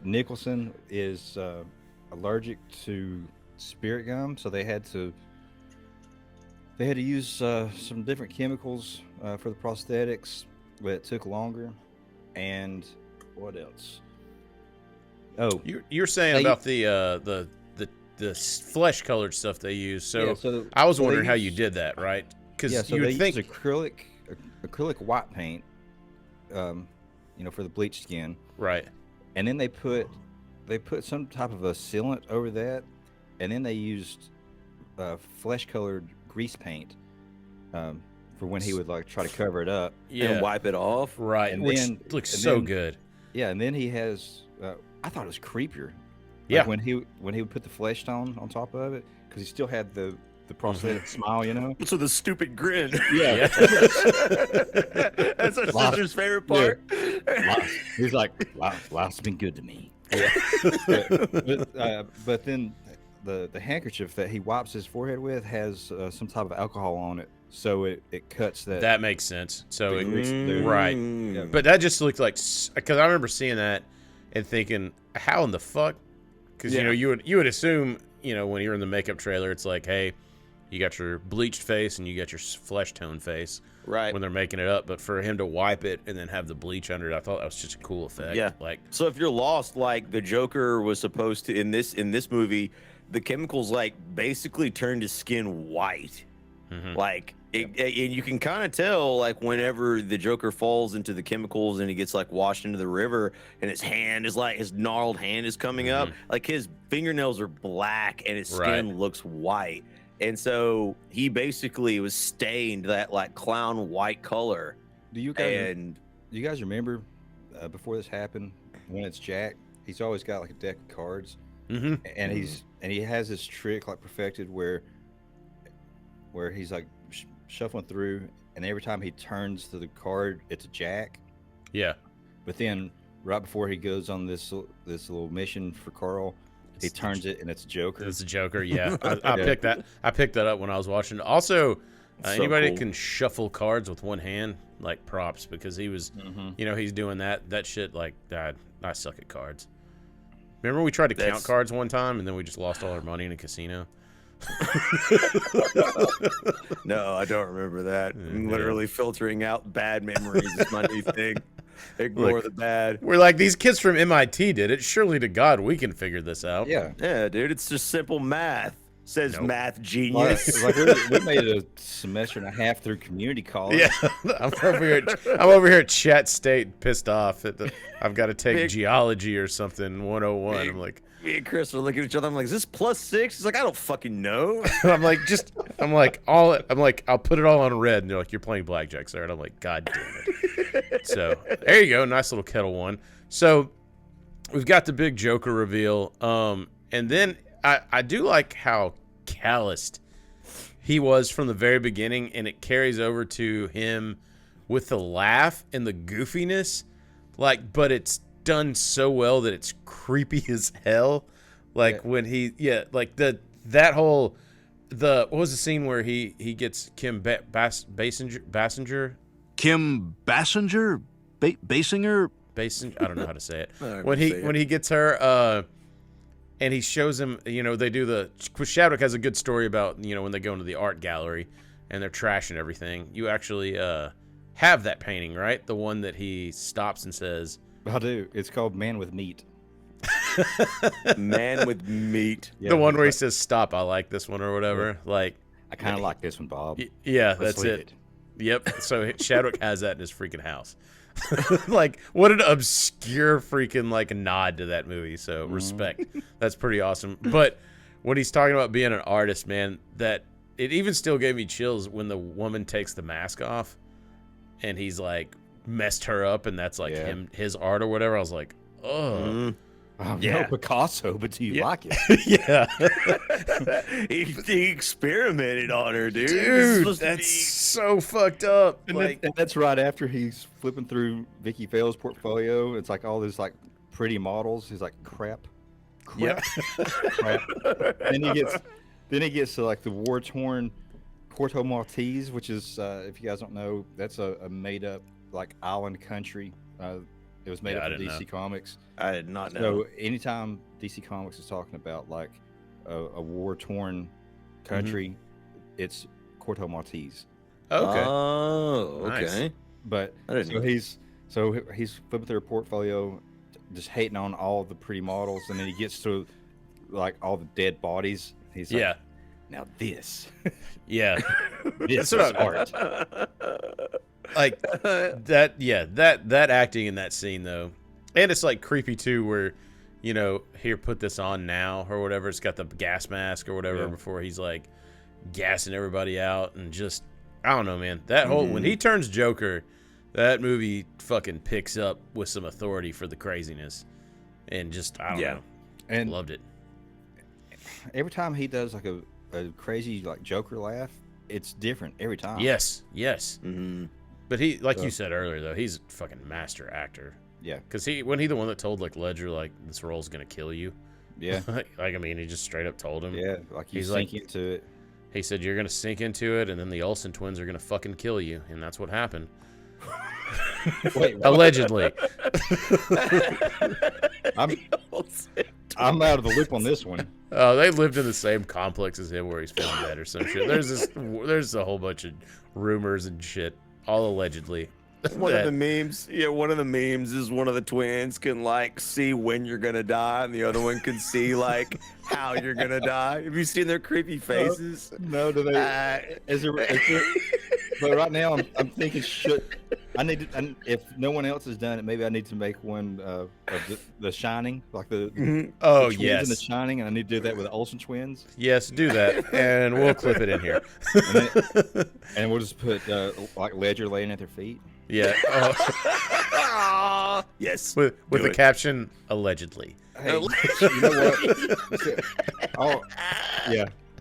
Nicholson is allergic to spirit gum, so they had to use some different chemicals for the prosthetics, but it took longer. And what else? Oh, you're saying about the flesh colored stuff they use. So, Yeah, so I was they wondering how use- you did that, right? Because Yeah, so you they would think use acrylic white paint, for the bleached skin, right, and then they put some type of a sealant over that, and then they used flesh colored grease paint for when he would like try to cover it up and wipe it off, right, and which then, looks and so then- good. Yeah, and then he has. I thought it was creepier. Yeah. When he would put the flesh tone on top of it, because he still had the prosthetic smile, So the stupid grin. Yeah. That's our sister's favorite part. He's like, life's been good to me. Yeah. but then the handkerchief that he wipes his forehead with has some type of alcohol on it, so it cuts that. That makes sense. So the- right, Yeah. but that just looked like, because I remember seeing that and thinking, how in the fuck? Because you would assume, when you're in the makeup trailer, it's like, hey, you got your bleached face and you got your flesh tone face, right, when they're making it up. But for him to wipe it and then have the bleach under it, I thought that was just a cool effect. Yeah. Like, so if you're lost, like the Joker was supposed to in this movie, the chemicals like basically turned his skin white. Like, and you can kind of tell, like, whenever the Joker falls into the chemicals and he gets like washed into the river, and his hand is like, his gnarled hand is coming up, like his fingernails are black and his skin looks white. And so he basically was stained that like clown white color. Do you guys remember before this happened, when it's Jack, he's always got like a deck of cards, and he has this trick like perfected where he's like shuffling through, and every time he turns to the card, it's a Jack. Yeah. But then right before he goes on this little mission for Carl, he turns it and it's Joker. It's a Joker, yeah. I picked that. I picked that up when I was watching. Also, anybody cool. can shuffle cards with one hand, like props, because he was, he's doing that shit. Like, I suck at cards. Remember we tried to count cards one time and then we just lost all our money in a casino. No, I don't remember that. I'm literally filtering out bad memories is my new thing. Ignore the bad. We're like, these kids from MIT did it. Surely to God we can figure this out. Yeah, dude, it's just simple math. Says math genius. Like we made a semester and a half through community college. Yeah, I'm over here at Chat State, pissed off that I've got to take geology or something 101. I'm like, me and Chris are looking at each other. I'm like, is this +6? He's like, I don't fucking know. I'm like, I'll put it all on red. And they're like, you're playing blackjack, sir. And I'm like, God damn it. So there you go, nice little kettle one. So we've got the big Joker reveal, and then I do like how calloused he was from the very beginning, and it carries over to him with the laugh and the goofiness, like, but it's done so well that it's creepy as hell. Like when like what was the scene where he gets Kim Basinger? Kim Basinger? Basinger? I don't know how to say it. When he gets her, and he shows him, they do Chadwick has a good story about, when they go into the art gallery and they're trashing everything. You actually have that painting, right? The one that he stops and says, I do. It's called Man with Meat. Man with Meat. The one where he says, stop, I like this one or whatever. Yeah. Like, I kind of like this one, Bob. Yeah, that's it. Yep. So Chadwick has that in his freaking house. Like, what an obscure freaking like nod to that movie. So respect. That's pretty awesome. But when he's talking about being an artist, man, that it even still gave me chills when the woman takes the mask off and he's like messed her up, and that's like his art or whatever. I was like, oh. No Picasso, but do you like it? Yeah. he experimented on her, dude. Dude, that's so fucked up. And that's right after he's flipping through Vicky Vale's portfolio. It's like all these like pretty models. He's like, crap. Yep. Crap. Then he gets to like the war-torn Puerto Maltese, which is, if you guys don't know, that's a made-up like island country. It was made up of DC Comics. I did not know. So anytime DC Comics is talking about like a war-torn country, it's Puerto Maltese. Okay. Oh, okay. Nice. But he's flipping through a portfolio, just hating on all the pretty models, and then he gets to like all the dead bodies. He's like, now this, That's this is art. Like that, that acting in that scene though, and it's like creepy too, where here, put this on now or whatever. It's got the gas mask or whatever before he's like gassing everybody out, and just I don't know, man. That whole when he turns Joker, that movie fucking picks up with some authority for the craziness, and just I don't know, and loved it. Every time he does like a crazy like Joker laugh, it's different every time. Yes. But he, like you said earlier, though, he's a fucking master actor. Yeah. Because wasn't he the one that told like Ledger like this role's gonna kill you? Yeah. Like I mean, he just straight up told him. Yeah. Like he's sink into it. He said you're gonna sink into it, and then the Olsen twins are gonna fucking kill you, and that's what happened. Wait, allegedly. I'm out of the loop on this one. Oh, they lived in the same complex as him where he's found dead or some shit. There's a whole bunch of rumors and shit, all allegedly. One of the memes is one of the twins can like see when you're gonna die, and the other one can see like how you're gonna die. Have you seen their creepy faces? No, do they? Is there, but right now I'm thinking, if no one else has done it, maybe I need to make one of the Shining, like the twins in the Shining, and I need to do that with the Olsen twins. Yes, do that, and we'll clip it in here. and we'll just put like Ledger laying at their feet. Yeah. Oh. Yes. With the caption, allegedly. Hey, you know what?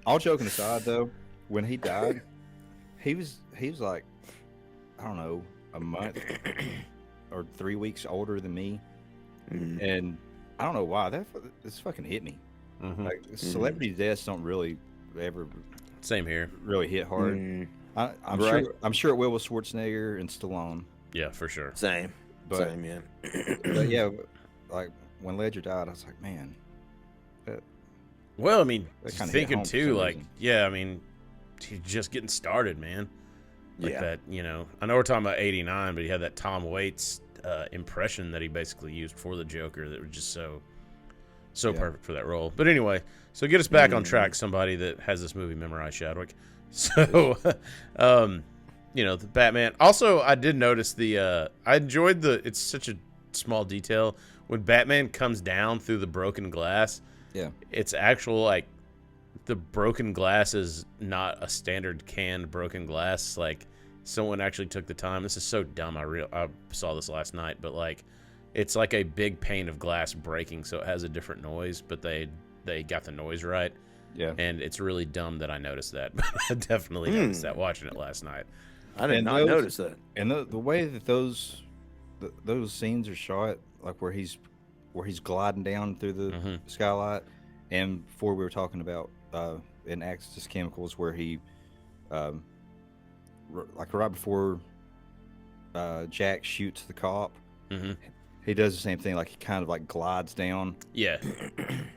All joking aside, though, when he died, he was like, I don't know, a month or 3 weeks older than me, and I don't know why this fucking hit me. Like celebrity deaths don't really ever. Same here. Really hit hard. I'm sure it will with Schwarzenegger and Stallone. Yeah, for sure. Same. Same, yeah. But yeah, like when Ledger died, I was like, man. Well, I mean, thinking too, like, I mean, he's just getting started, man. Like that, I know we're talking about 89, but he had that Tom Waits impression that he basically used for the Joker that was just so perfect for that role. But anyway, so get us back on track, somebody that has this movie memorized, Shadwick. So, the Batman. Also, I did notice I enjoyed it's such a small detail when Batman comes down through the broken glass. Yeah. It's actual, like, the broken glass is not a standard canned broken glass. Like, someone actually took the time. This is so dumb. I saw this last night, but like, it's like a big pane of glass breaking, so it has a different noise, but they got the noise right. Yeah. And it's really dumb that I noticed that, but I definitely noticed that watching it last night. I did not notice that. And the way that those scenes are shot, like where he's gliding down through the skylight, and before we were talking about in Axis Chemicals, where he like right before Jack shoots the cop, he does the same thing. Like he kind of like glides down. Yeah,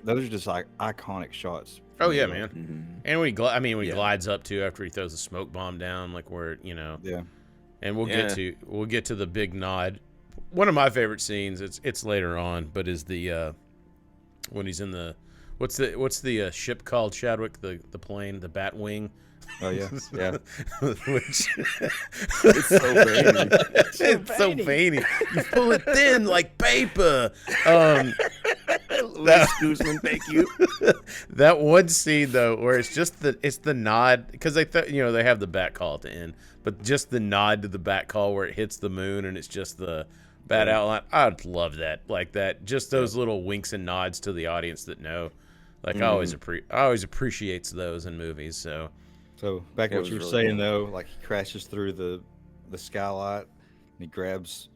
those are just like iconic shots. Oh yeah, man. And when he glides up too after he throws a smoke bomb down, like where Yeah. And we'll get to the big nod. One of my favorite scenes. It's later on, but is the when he's in the what's the ship called, Chadwick? The plane, the Batwing. Oh yeah, yeah. Which it's so veiny. It's so veiny. You pull it thin like paper. Guzman, thank you. That one scene though, where it's the nod, because they they have the bat call at the end, but just the nod to the bat call where it hits the moon and it's just the bat outline. I'd love that, like that. Just those little winks and nods to the audience that know. Like I always appreciates those in movies. So back to what you were saying though, like he crashes through the skylight and he grabs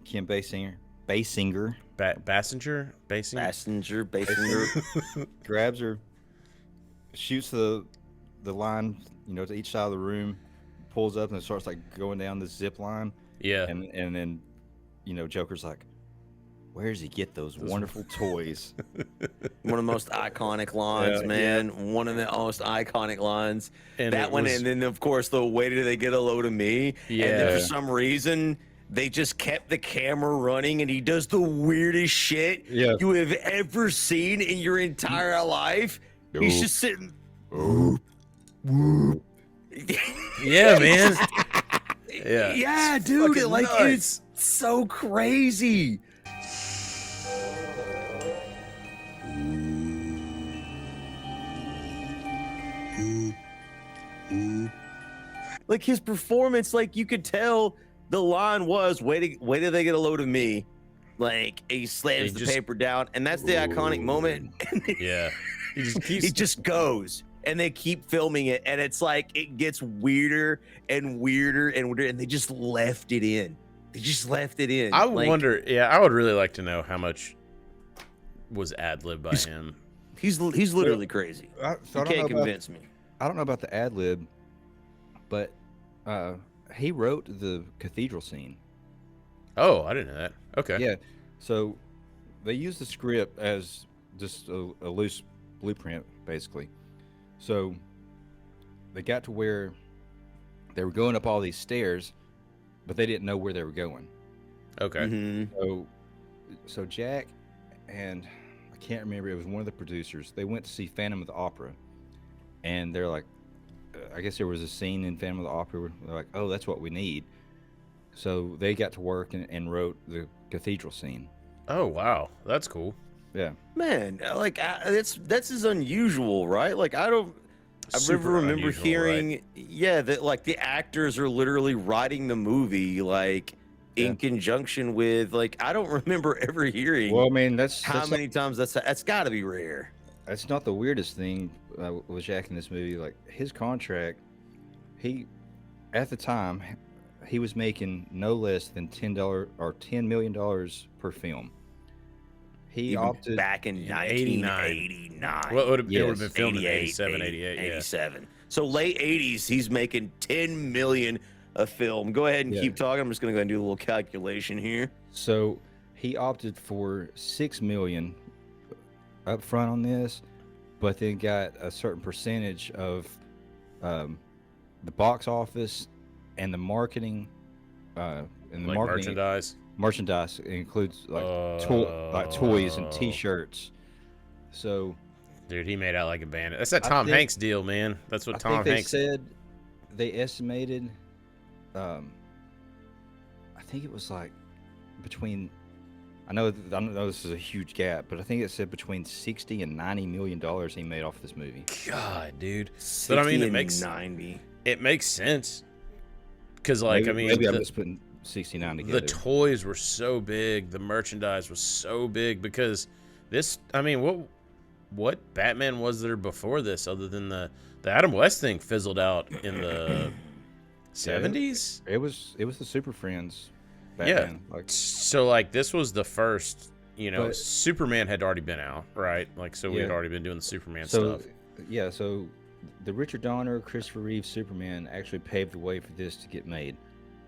Kim Basinger, Basinger, grabs her, shoots the line, to each side of the room, pulls up and it starts like going down the zip line. Yeah, and then Joker's like, where does he get those wonderful toys? One of the most iconic lines, man. Yeah. One of the most iconic lines. And that one, and then of course the "Wait till they get a load of me." Yeah. And then for some reason, they just kept the camera running, and he does the weirdest shit you have ever seen in your entire life. He's just sitting. Yeah, man. Yeah, dude. It's so crazy. Like his performance, like you could tell the line was, wait till they get a load of me. Like he slams the paper down, and that's the iconic moment. Yeah. He just goes, and they keep filming it, and it's like it gets weirder and weirder and weirder, and they just left it in. I wonder, I would really like to know how much was ad-libbed by him. He's literally crazy. You can't convince me. I don't know about the ad-lib, but he wrote the cathedral scene. Oh, I didn't know that. Okay. Yeah. So they used the script as just a loose blueprint, basically. So they got to where they were going up all these stairs, but they didn't know where they were going. Okay. So Jack and I can't remember, it was one of the producers. They went to see Phantom of the Opera, and they're like, I guess there was a scene in Phantom of the Opera where they're like, oh, that's what we need. So they got to work and wrote the cathedral scene. Oh, wow. That's cool. Yeah. Man, like that's as unusual, right? Like I remember hearing, right? that like the actors are literally writing the movie, like in conjunction with, like, I don't remember ever hearing. Well, I mean, how many times that's got to be rare. That's not the weirdest thing with Jack in this movie. Like his contract, at the time, he was making no less than $10 million per film. He opted back in 1989. Well, it would have been filmed in 87, 87. Yeah. So late 80s, he's making $10 million a film. Go ahead and keep talking. I'm just going to go and do a little calculation here. So he opted for $6 million up front on this, but then got a certain percentage of the box office and the marketing, merchandise. Merchandise includes like toys and T-shirts. So, dude, he made out like a bandit. That's that Tom Hanks deal, man. That's what Tom Hanks said. They estimated. I think it was like between. I know this is a huge gap, but I think it said between $60 and $90 million he made off this movie. God, dude. But I mean, it makes 90. It makes sense. Because, like, maybe I'm just putting 69 together. The toys were so big, the merchandise was so big, because this, I mean, what Batman was there before this other than the Adam West thing fizzled out in the 70s? It was the Super Friends Batman. Yeah. So, like, this was the first, Superman had already been out, right? Like, so we had already been doing the Superman stuff. Yeah, so the Richard Donner, Christopher Reeve Superman actually paved the way for this to get made.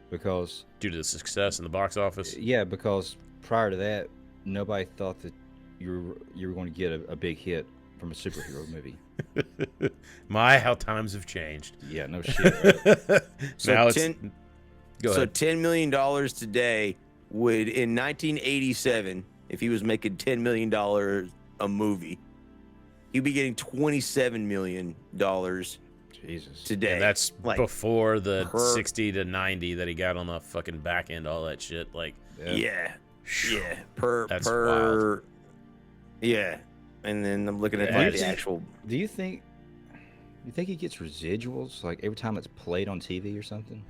Because due to the success in the box office, because prior to that, nobody thought that you were going to get a big hit from a superhero movie. How times have changed. Yeah, no shit. Right? So $10 million today would, in 1987, if he was making $10 million a movie, he'd be getting $27 million. Jesus. Today. And that's like before the 60 to 90 that he got on the fucking back end, all that shit. Like, yeah. That's wild. Yeah. And then I'm looking at the actual. Do you think he gets residuals like every time it's played on TV or something?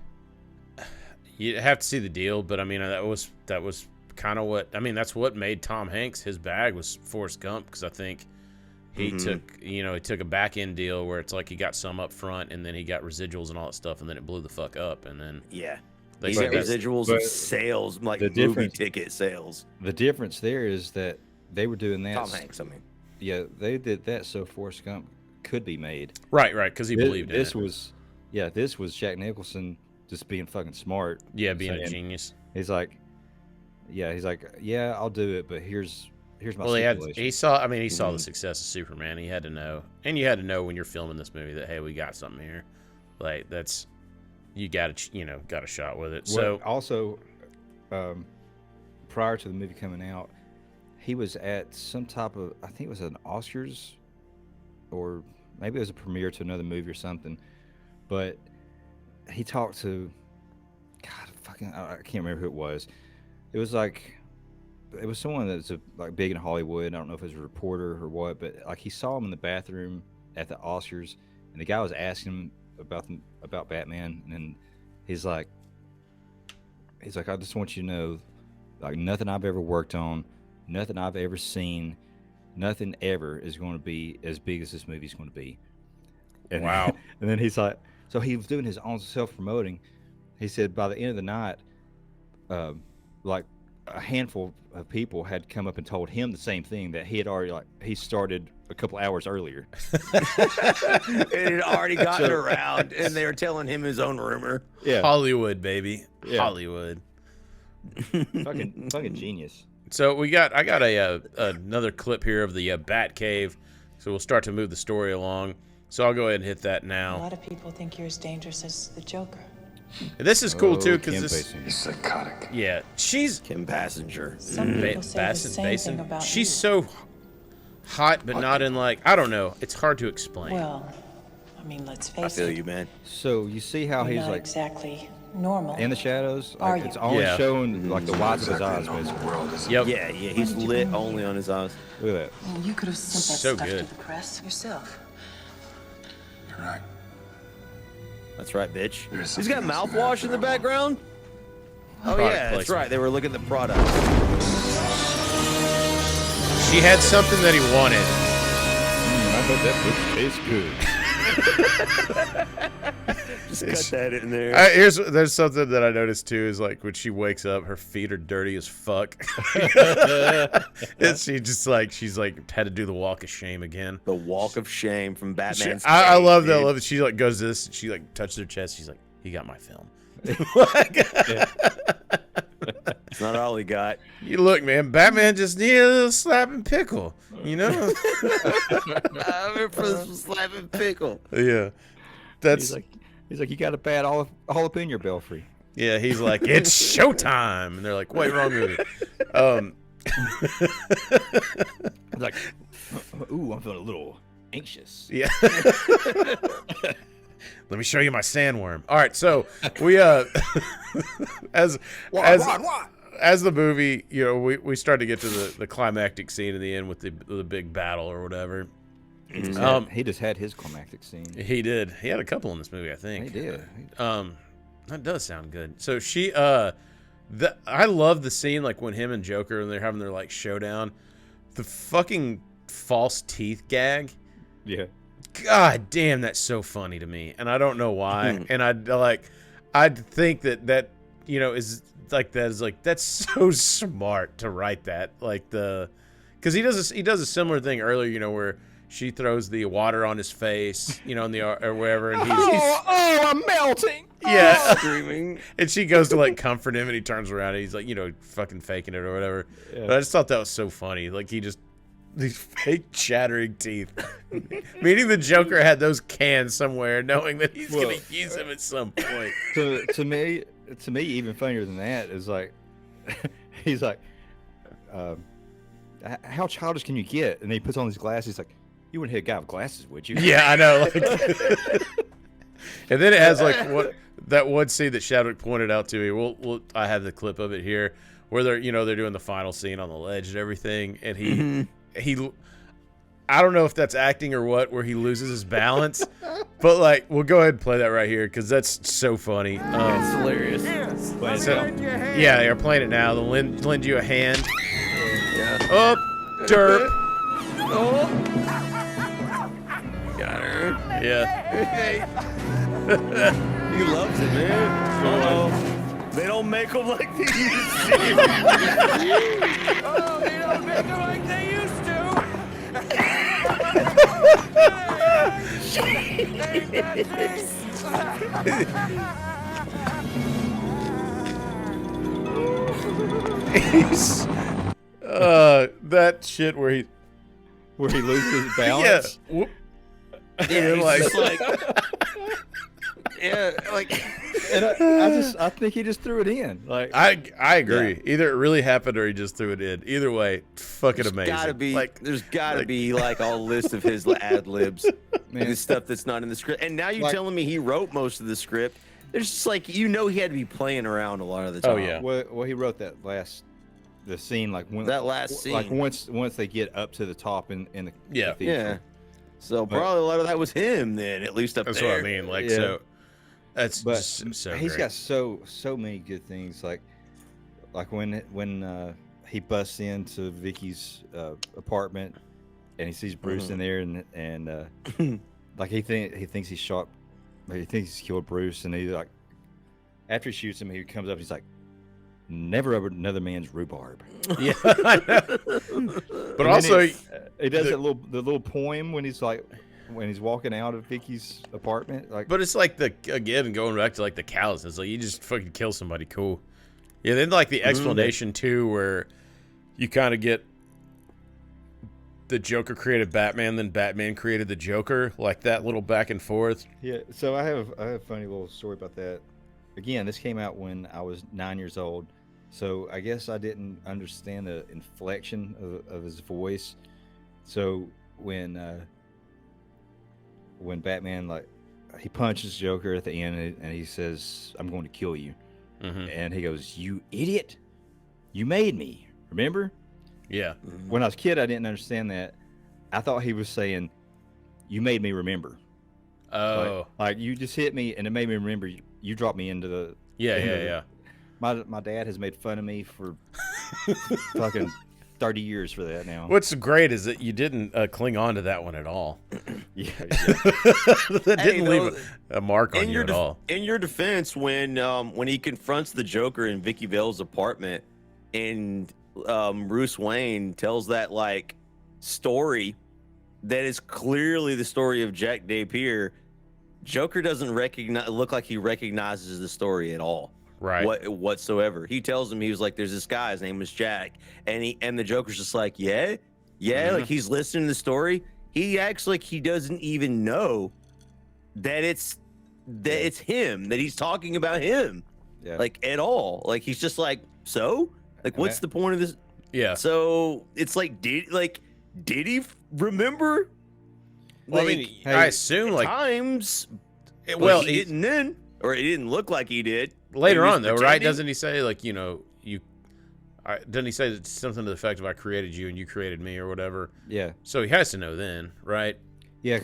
You have to see the deal, but I mean that was kind of what that's what made Tom Hanks, his bag was Forrest Gump, because I think he took a back end deal where it's like he got some up front and then he got residuals and all that stuff, and then it blew the fuck up, and then he got residuals of sales, like movie ticket sales. The difference there is that they were doing that. Tom Hanks, I mean. Yeah, they did that so Forrest Gump could be made. Right, because he believed in it. This was Jack Nicholson just being fucking smart. Yeah, being a genius. He's like, I'll do it, but here's my stipulation. He saw the success of Superman. He had to know, and you had to know when you're filming this movie that, hey, we got something here. Like, that's, you got a shot with it. Well, so also, prior to the movie coming out, he was at some type of, I think it was an Oscars, or maybe it was a premiere to another movie or something. But he talked to, God, fucking, I can't remember who it was. It was someone that's like big in Hollywood. I don't know if it was a reporter or what, but like he saw him in the bathroom at the Oscars, and the guy was asking him about Batman, and then he's like, I just want you to know, like, nothing I've ever worked on, nothing I've ever seen, nothing ever is going to be as big as this movie's going to be. And, wow. And then he's like, so he was doing his own self-promoting. He said by the end of the night, like a handful of people had come up and told him the same thing that he had already, like, he started a couple hours earlier. It had already gotten around, and they were telling him his own rumor. Yeah. Hollywood, baby. Yeah. Hollywood. fucking genius. So I got another clip here of the Batcave. So we'll start to move the story along. So I'll go ahead and hit that A now. lot of people think you're as dangerous as the Joker. And this is cool too, because this. He's psychotic. Yeah, she's Kim Basinger. Some people say the same thing about She's you. so hot, but not in like, I don't know. It's hard to explain. Well, I mean, let's face I feel it. you, man. So you see how You're he's not like exactly normal. in the shadows? Are Like, you? it's only Yeah. showing like the whites of his eyes, basically. Yep. Yeah, he's lit only on his eyes. Look at that. Well, you could have sent that So stuff good. to the press yourself. You're right. That's right, bitch. There's He's got something else mouthwash in the background. Oh Product yeah, that's placement. right. They were looking at the product. She had something that he wanted. I bet that tastes good. Just cut that in there. There's something that I noticed too, is like when she wakes up, her feet are dirty as fuck. And she's like had to do the walk of shame again. The walk of shame from Batman's. I cave, love that. I dude. love that. She like goes to this. She like touches her chest. She's like, he got my film. It's not all he got. You look, man. Batman just needed a little slap and pickle. You know? I remember slapping pickle. Yeah. That's He's like, you got a bad all up in your belfry. yeah. He's like, it's showtime, and they're like, wait, wrong movie. He's like, ooh, I'm feeling a little anxious. Yeah. Let me show you my sandworm. All right, so we as the movie, you know, we start to get to the climactic scene in the end with the big battle or whatever. He just had his climactic scene. He did. He had a couple in this movie, I think. He did. That does sound good. So she I love the scene like when him and Joker and they're having their like showdown. The fucking false teeth gag. Yeah. God damn, that's so funny to me, and I don't know why. And I'd think that you know is like that's so smart to write that, like because he does a similar thing earlier, you know, where she throws the water on his face, you know, in the or wherever, and he's I'm melting. yeah, Screaming. and she goes to like comfort him, and he turns around and he's like, you know, fucking faking it or whatever. Yeah. But I just thought that was so funny, like he just. These fake chattering teeth. Meaning the Joker had those cans somewhere, knowing that he's going to use them at some point. To me, even funnier than that is like, he's like, how childish can you get? And then he puts on these glasses. He's like, you wouldn't hit a guy with glasses, would you? Yeah, I know. Like, and then it has like that one scene that Shadwick pointed out to me. I have the clip of it here, where they're doing the final scene on the ledge and everything, and he I don't know if that's acting or what, where he loses his balance, but like we'll go ahead and play that right here because that's so funny. It's hilarious. Yeah, they're playing it now. They'll lend you a hand. Yeah. Oh, derp. Oh. Got her. Yeah. He loves it, man. Uh-oh. They don't make them like they used to. Oh, they don't make them like they used to. He's that shit where he loses his balance. Yeah. Yeah, like, he's like Yeah, like And I think he just threw it in. Like I agree. Either it really happened or he just threw it in. Either way, fucking amazing. There's gotta be like a list of his ad libs, the stuff that's not in the script. And now you're telling me he wrote most of the script. There's just like he had to be playing around a lot of the time. Oh yeah. Well, he wrote the scene like when that last scene, like once they get up to the top in the cathedral. Yeah. So probably a lot of that was him then, at least up that's there. That's what I mean. Like so. That's but just so he's great. got so many good things. Like when he busts into Vicky's apartment and he sees Bruce in there and like he thinks he's shot. He thinks he's killed Bruce, and he like after he shoots him, he comes up. He's like, "Never over another man's rhubarb." Yeah, I know. But also, he does the little poem when he's walking out of Vicky's apartment. Like, but it's like again going back to like the cows. It's like you just fucking kill somebody, cool. Yeah, then like the explanation too, where you kind of get the Joker created Batman, then Batman created the Joker, like that little back and forth. Yeah, so I have a funny little story about that. Again, this came out when I was 9 years old, so I guess I didn't understand the inflection of his voice. So when Batman like he punches Joker at the end and he says, "I'm going to kill you," and he goes, "You idiot! You made me. Remember?" Yeah. When I was a kid, I didn't understand that. I thought he was saying, "You made me remember." Oh. Like you just hit me, and it made me remember. You dropped me into the. Yeah. My dad has made fun of me for fucking 30 years for that now. What's great is that you didn't cling on to that one at all. Yeah. That didn't leave a mark on you at all. In your defense, when he confronts the Joker in Vicky Vale's apartment, and Bruce Wayne tells that like story that is clearly the story of Jack Napier, Joker doesn't look like he recognizes the story at all, right? Whatsoever. He tells him, he was like, "There's this guy, his name is Jack," and the Joker's just like, yeah, like he's listening to the story. He acts like he doesn't even know that it's him, that he's talking about him, like at all. Like he's just like, so. Like, what's the point of this? Yeah. So it's like, did he remember? Well, I mean, I assume like times. He didn't then, or it didn't look like he did later on, though, right? Doesn't he say like, doesn't he say something to the effect of "I created you and you created me" or whatever? Yeah. So he has to know then, right? Yeah.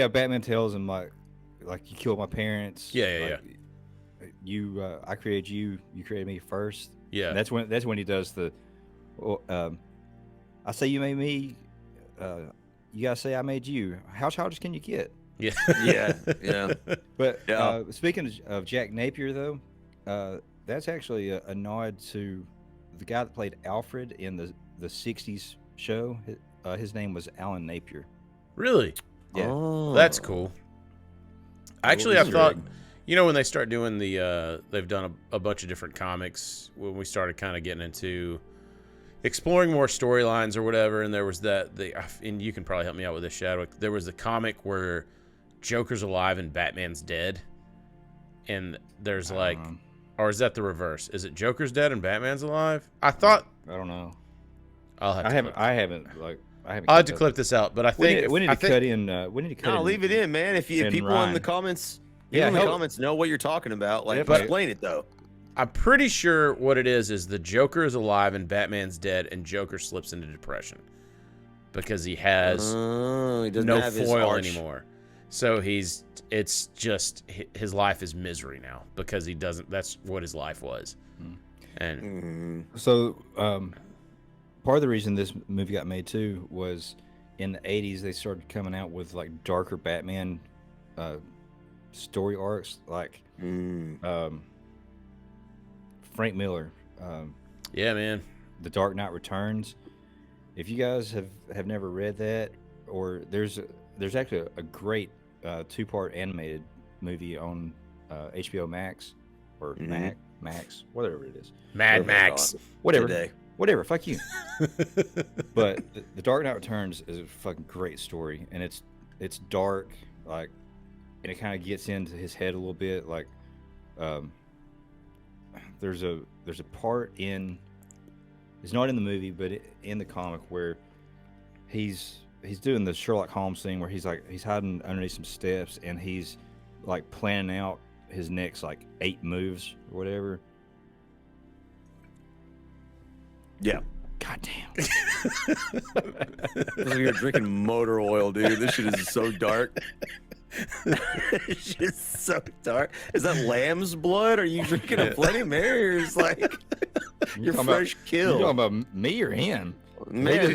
Batman tells him like you killed my parents. Yeah. I created you. You created me first. Yeah, and that's when he does the. I say you made me. You gotta say I made you. How childish can you get? Yeah, yeah. But speaking of Jack Napier, though, that's actually a nod to the guy that played Alfred in the '60s show. His name was Alan Napier. Really? Yeah. That's cool. Actually, I thought. When they start doing they've done a bunch of different comics when we started kind of getting into exploring more storylines or whatever, and there was and you can probably help me out with this, Shadwick. There was the comic where Joker's alive and Batman's dead, and there's like, or is that the reverse? Is it Joker's dead and Batman's alive? I don't know. I haven't I'll have to clip this out, but I think we need to cut in. Leave it in, man. If people Ryan. in the comments. Yeah, in the comments know what you're talking about. Like, explain it though. I'm pretty sure what it is the Joker is alive and Batman's dead, and Joker slips into depression because he has no foil anymore. So it's just his life is misery now because he doesn't. That's what his life was. And so part of the reason this movie got made too was in the '80s they started coming out with like darker Batman story arcs, like Frank Miller. Yeah, man. The Dark Knight Returns. If you guys have never read that, or there's actually a great 2-part animated movie on HBO Max or Max, whatever it is. Mad Max. Whatever. Fuck you. But the Dark Knight Returns is a fucking great story, and it's dark, like and it kind of gets into his head a little bit. Like, there's a part in, it's not in the movie, but in the comic where he's doing the Sherlock Holmes thing where he's hiding underneath some steps and he's like planning out his next like 8 moves or whatever. Yeah. God damn. It's like you're drinking motor oil, dude. This shit is so dark. It's just so dark. Is that lamb's blood? Are you drinking a Bloody Mary? Or is like your fresh kill? You talking about me or him? Man, Did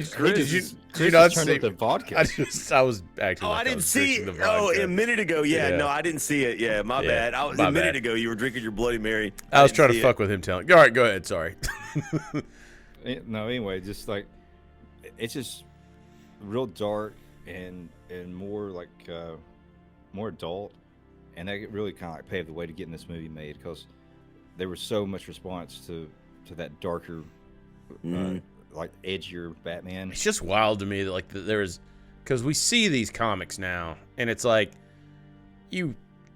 you Chris not turned see up the vodka. I was acting. Oh, like I didn't see it. Oh, a minute ago. Yeah, no, I didn't see it. Yeah, my bad. A minute ago, you were drinking your Bloody Mary. I was trying to fuck with him, telling. All right, go ahead. Sorry. No, anyway, just like it's just real dark and more like more adult, and that really kind of like paved the way to getting this movie made because there was so much response to that darker, like edgier Batman. It's just wild to me that like there's because we see these comics now, and it's like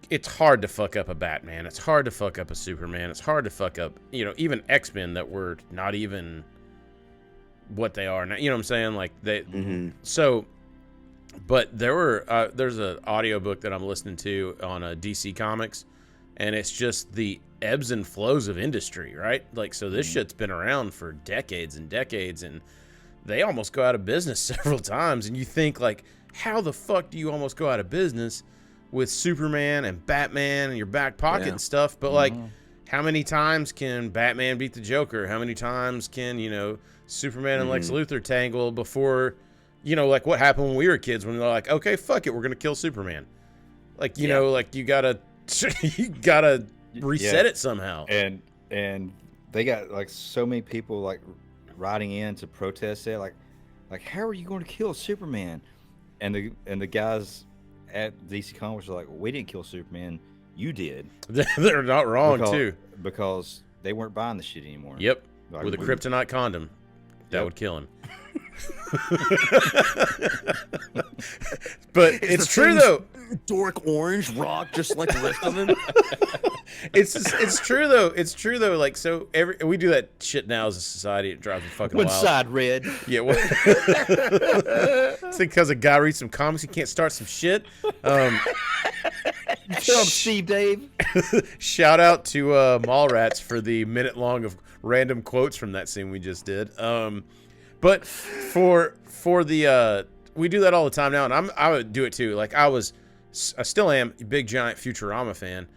it's hard to fuck up a Batman. It's hard to fuck up a Superman. It's hard to fuck up, even X-Men that were not even what they are now. You know what I'm saying? Like so, but there's an audiobook that I'm listening to on DC Comics, and it's just the ebbs and flows of industry, right? Like, so this shit's been around for decades and decades, and they almost go out of business several times. And you think like, how the fuck do you almost go out of business with Superman and Batman in your back pocket and stuff? But like, how many times can Batman beat the Joker? How many times can, Superman and Lex Luthor tangle before, like what happened when we were kids when they're like, okay, fuck it, we're going to kill Superman. Like, like you gotta reset it somehow. And they got like so many people like writing in to protest it. Like how are you going to kill Superman? And the guys at DC Comics are like, well, we didn't kill Superman. You did. They're not wrong too. Because they weren't buying the shit anymore. Yep. Like, with a kryptonite condom. That would kill him. But it's true though. Dork orange rock, just like the rest of them. It's true though. It's true though. Like so, we do that shit now as a society. It drives me fucking wild. One side red. Yeah. Well, it's because a guy reads some comics, he can't start some shit. Shut up, Steve Dave. Shout out to Mallrats for the minute long of random quotes from that scene we just did. But for the we do that all the time now, and I would do it too. Like I still am a big giant Futurama fan.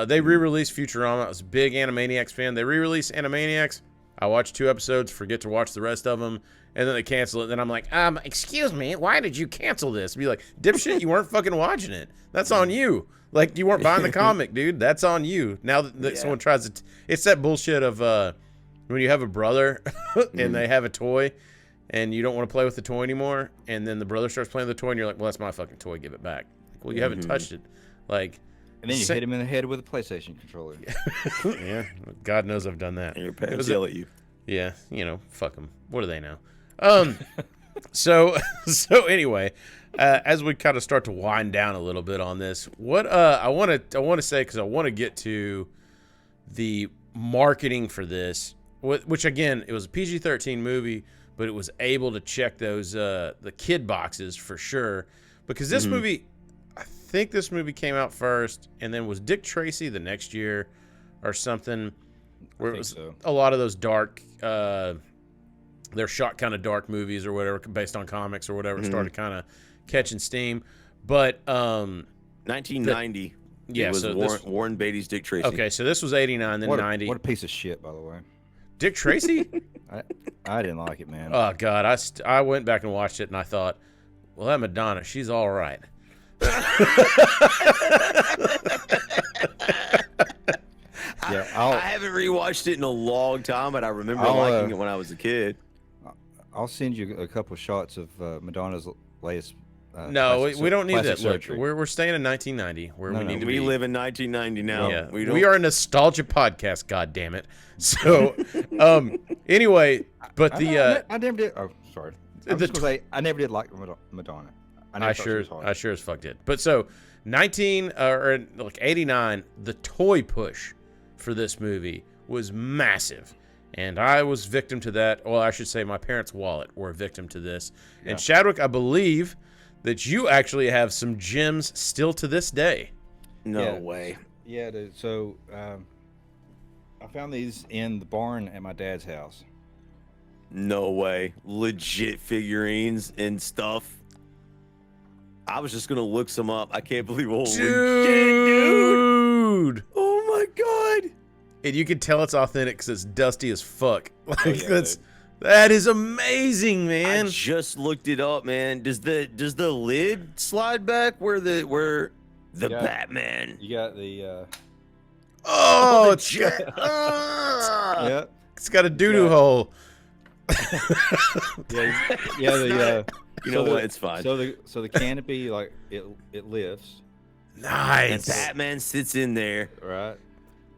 They re-released Futurama. I was a big Animaniacs fan. They re-released Animaniacs. I watched 2 episodes, forget to watch the rest of them, and then they cancel it. Then I'm like, excuse me, why did you cancel this? Be like, dipshit, you weren't fucking watching it. That's on you. Like, you weren't buying the comic, dude. That's on you. Now that someone tries to... It's that bullshit of when you have a brother and they have a toy and you don't want to play with the toy anymore, and then the brother starts playing with the toy and you're like, well, that's my fucking toy. Give it back. Like, well, you haven't touched it. Like... And then you hit him in the head with a PlayStation controller. Yeah, God knows I've done that. And your parents yell at you. Yeah, fuck them. What do they know? So anyway, as we kind of start to wind down a little bit on this, what I want to say, because I want to get to the marketing for this, which again, it was a PG-13 movie, but it was able to check those the kid boxes for sure, because this movie. I think this movie came out first, and then was Dick Tracy the next year or something, where it was a lot of those dark, they're shot kind of dark movies or whatever, based on comics or whatever, started kind of catching steam. But 1990. Yeah, was so Warren Beatty's Dick Tracy. Okay, so this was 89, then 90. What a piece of shit, by the way. Dick Tracy? I didn't like it, man. Oh, God. I went back and watched it, and I thought, well, that Madonna, she's all right. I haven't rewatched it in a long time, but I remember liking it when I was a kid. I'll send you a couple of shots of Madonna's latest. No, we don't need that. Look, we're staying in 1990, where we need to be. We live in 1990 now. Yeah, we are a nostalgia podcast. God damn it! So, anyway, but I never did. Oh, sorry. I never did like Madonna. I sure as fuck did. But so '89, the toy push for this movie was massive. And I was victim to that. Well, I should say my parents' wallet were a victim to this. Yeah. And Chadwick, I believe that you actually have some gems still to this day. No way. Yeah, dude. So I found these in the barn at my dad's house. No way. Legit figurines and stuff. I was just gonna look some up. I can't believe holy shit, dude. Oh my god. And you can tell it's authentic because it's dusty as fuck. Like yeah, that is amazing, man. I just looked it up, man. Does the lid slide back where the Batman? You got the oh, it's yeah. It's got a doo-doo hole. yeah. You know what? It's fine. So the canopy, like it lifts. Nice. And Batman sits in there. Right.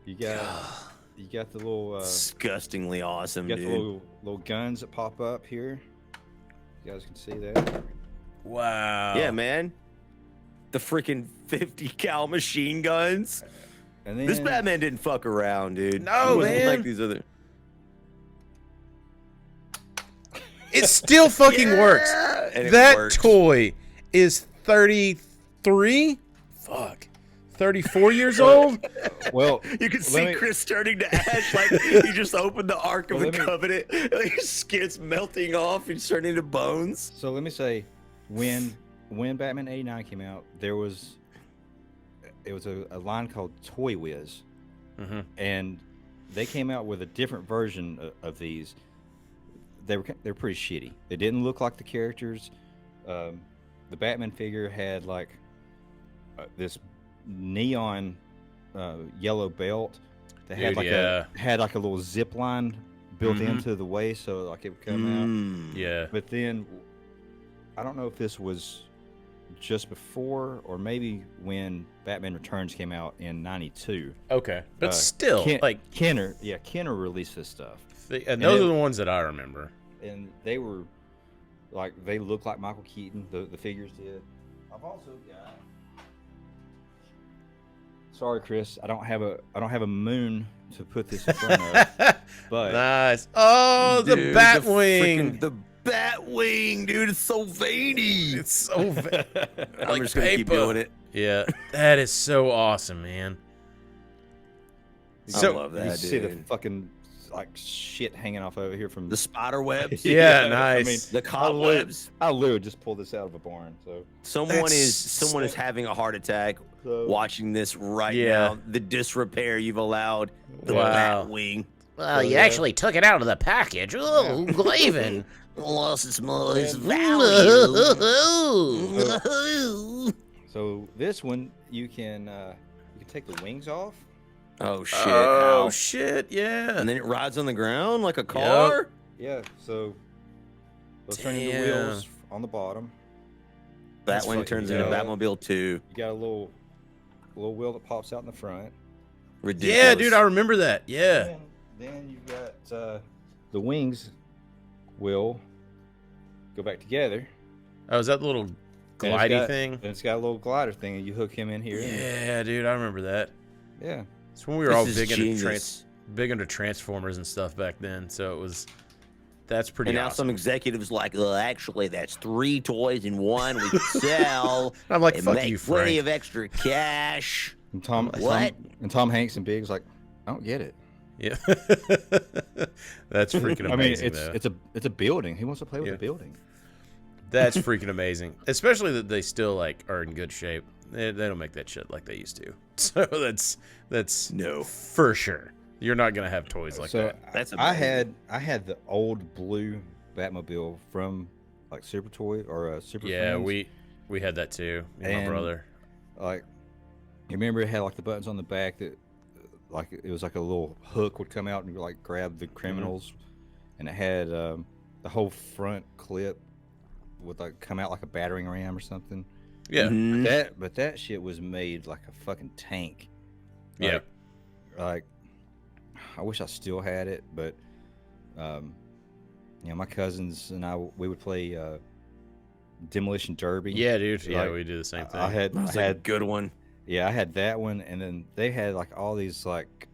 You got the little disgustingly awesome, you got dude. the little guns that pop up here. You guys can see that. Wow. Yeah, man. The freaking 50 cal machine guns. And then, this Batman didn't fuck around, dude. No, He wasn't man. like these other. It still fucking works. And it That works. toy is 33? Fuck. 34 years old? Well, You can see Chris turning to ash like he just opened the Ark of the Covenant. Like his skin's melting off. He's turning to bones. So let me say, when Batman '89 came out, it was a line called Toy Whiz, and they came out with a different version of these. They were pretty shitty. They didn't look like the characters. The Batman figure had like this neon yellow belt that had had like a little zip line built into the waist, so like it would come out. Yeah. But then I don't know if this was just before or maybe when Batman Returns came out in '92. Okay. But still, Kenner released this stuff. And those are the ones that I remember. And they were like, they looked like Michael Keaton, the figures did. I've also got, sorry Chris, I don't have a moon to put this in front of. But nice. Oh, dude, the Batwing. The Batwing, dude, it's so veiny. It's so veiny. I'm just gonna keep doing it. Yeah, that is so awesome, man. I love that, you dude. see the fucking like shit hanging off over here from the spider webs. Yeah, nice. I mean, The cobwebs. I literally just pulled this out of a barn. So Someone is having a heart attack watching this right now. The disrepair you've allowed. The Batwing. Well, you actually took it out of the package. Oh, Glaven. Lost its value. So this one you can take the wings off. Oh shit! Oh Ow. shit! Yeah. And then it rides on the ground like a car. Yeah. So those turn into wheels on the bottom. Batwing turns into Batmobile 2. You got a little wheel that pops out in the front. Ridiculous. Yeah, dude, I remember that. Yeah. Then you've got the wings will go back together. Oh, is that the little glidey thing? And it's got a little glider thing, and you hook him in here. Yeah, dude, I remember that. Yeah. It's when we were all This is big into Transformers and stuff back then, so that's pretty And now awesome. some executives like, well, actually, that's 3 toys in one we could sell. I'm like, and fuck make you, plenty Frank. of extra cash. And Tom Hanks and Big's like, I don't get it. Yeah. That's freaking amazing. I mean, it's a building. He wants to play with a building. That's freaking amazing. Especially that they still like are in good shape. They don't make that shit like they used to. So that's no for sure. You're not gonna have toys like that. That's I had the old blue Batmobile from like Super Toy or Super. Yeah, Friends. we had that too. Me and my brother. Like, you remember it had like the buttons on the back that, like, it was like a little hook would come out and like grab the criminals, and it had the whole front clip would like come out like a battering ram or something. Yeah. But that shit was made like a fucking tank. Yeah. Like, I wish I still had it, but my cousins and I, we would play Demolition Derby. Yeah, dude. Yeah, Like, we do the same thing. I had a good one. Yeah, I had that one, and then they had like all these like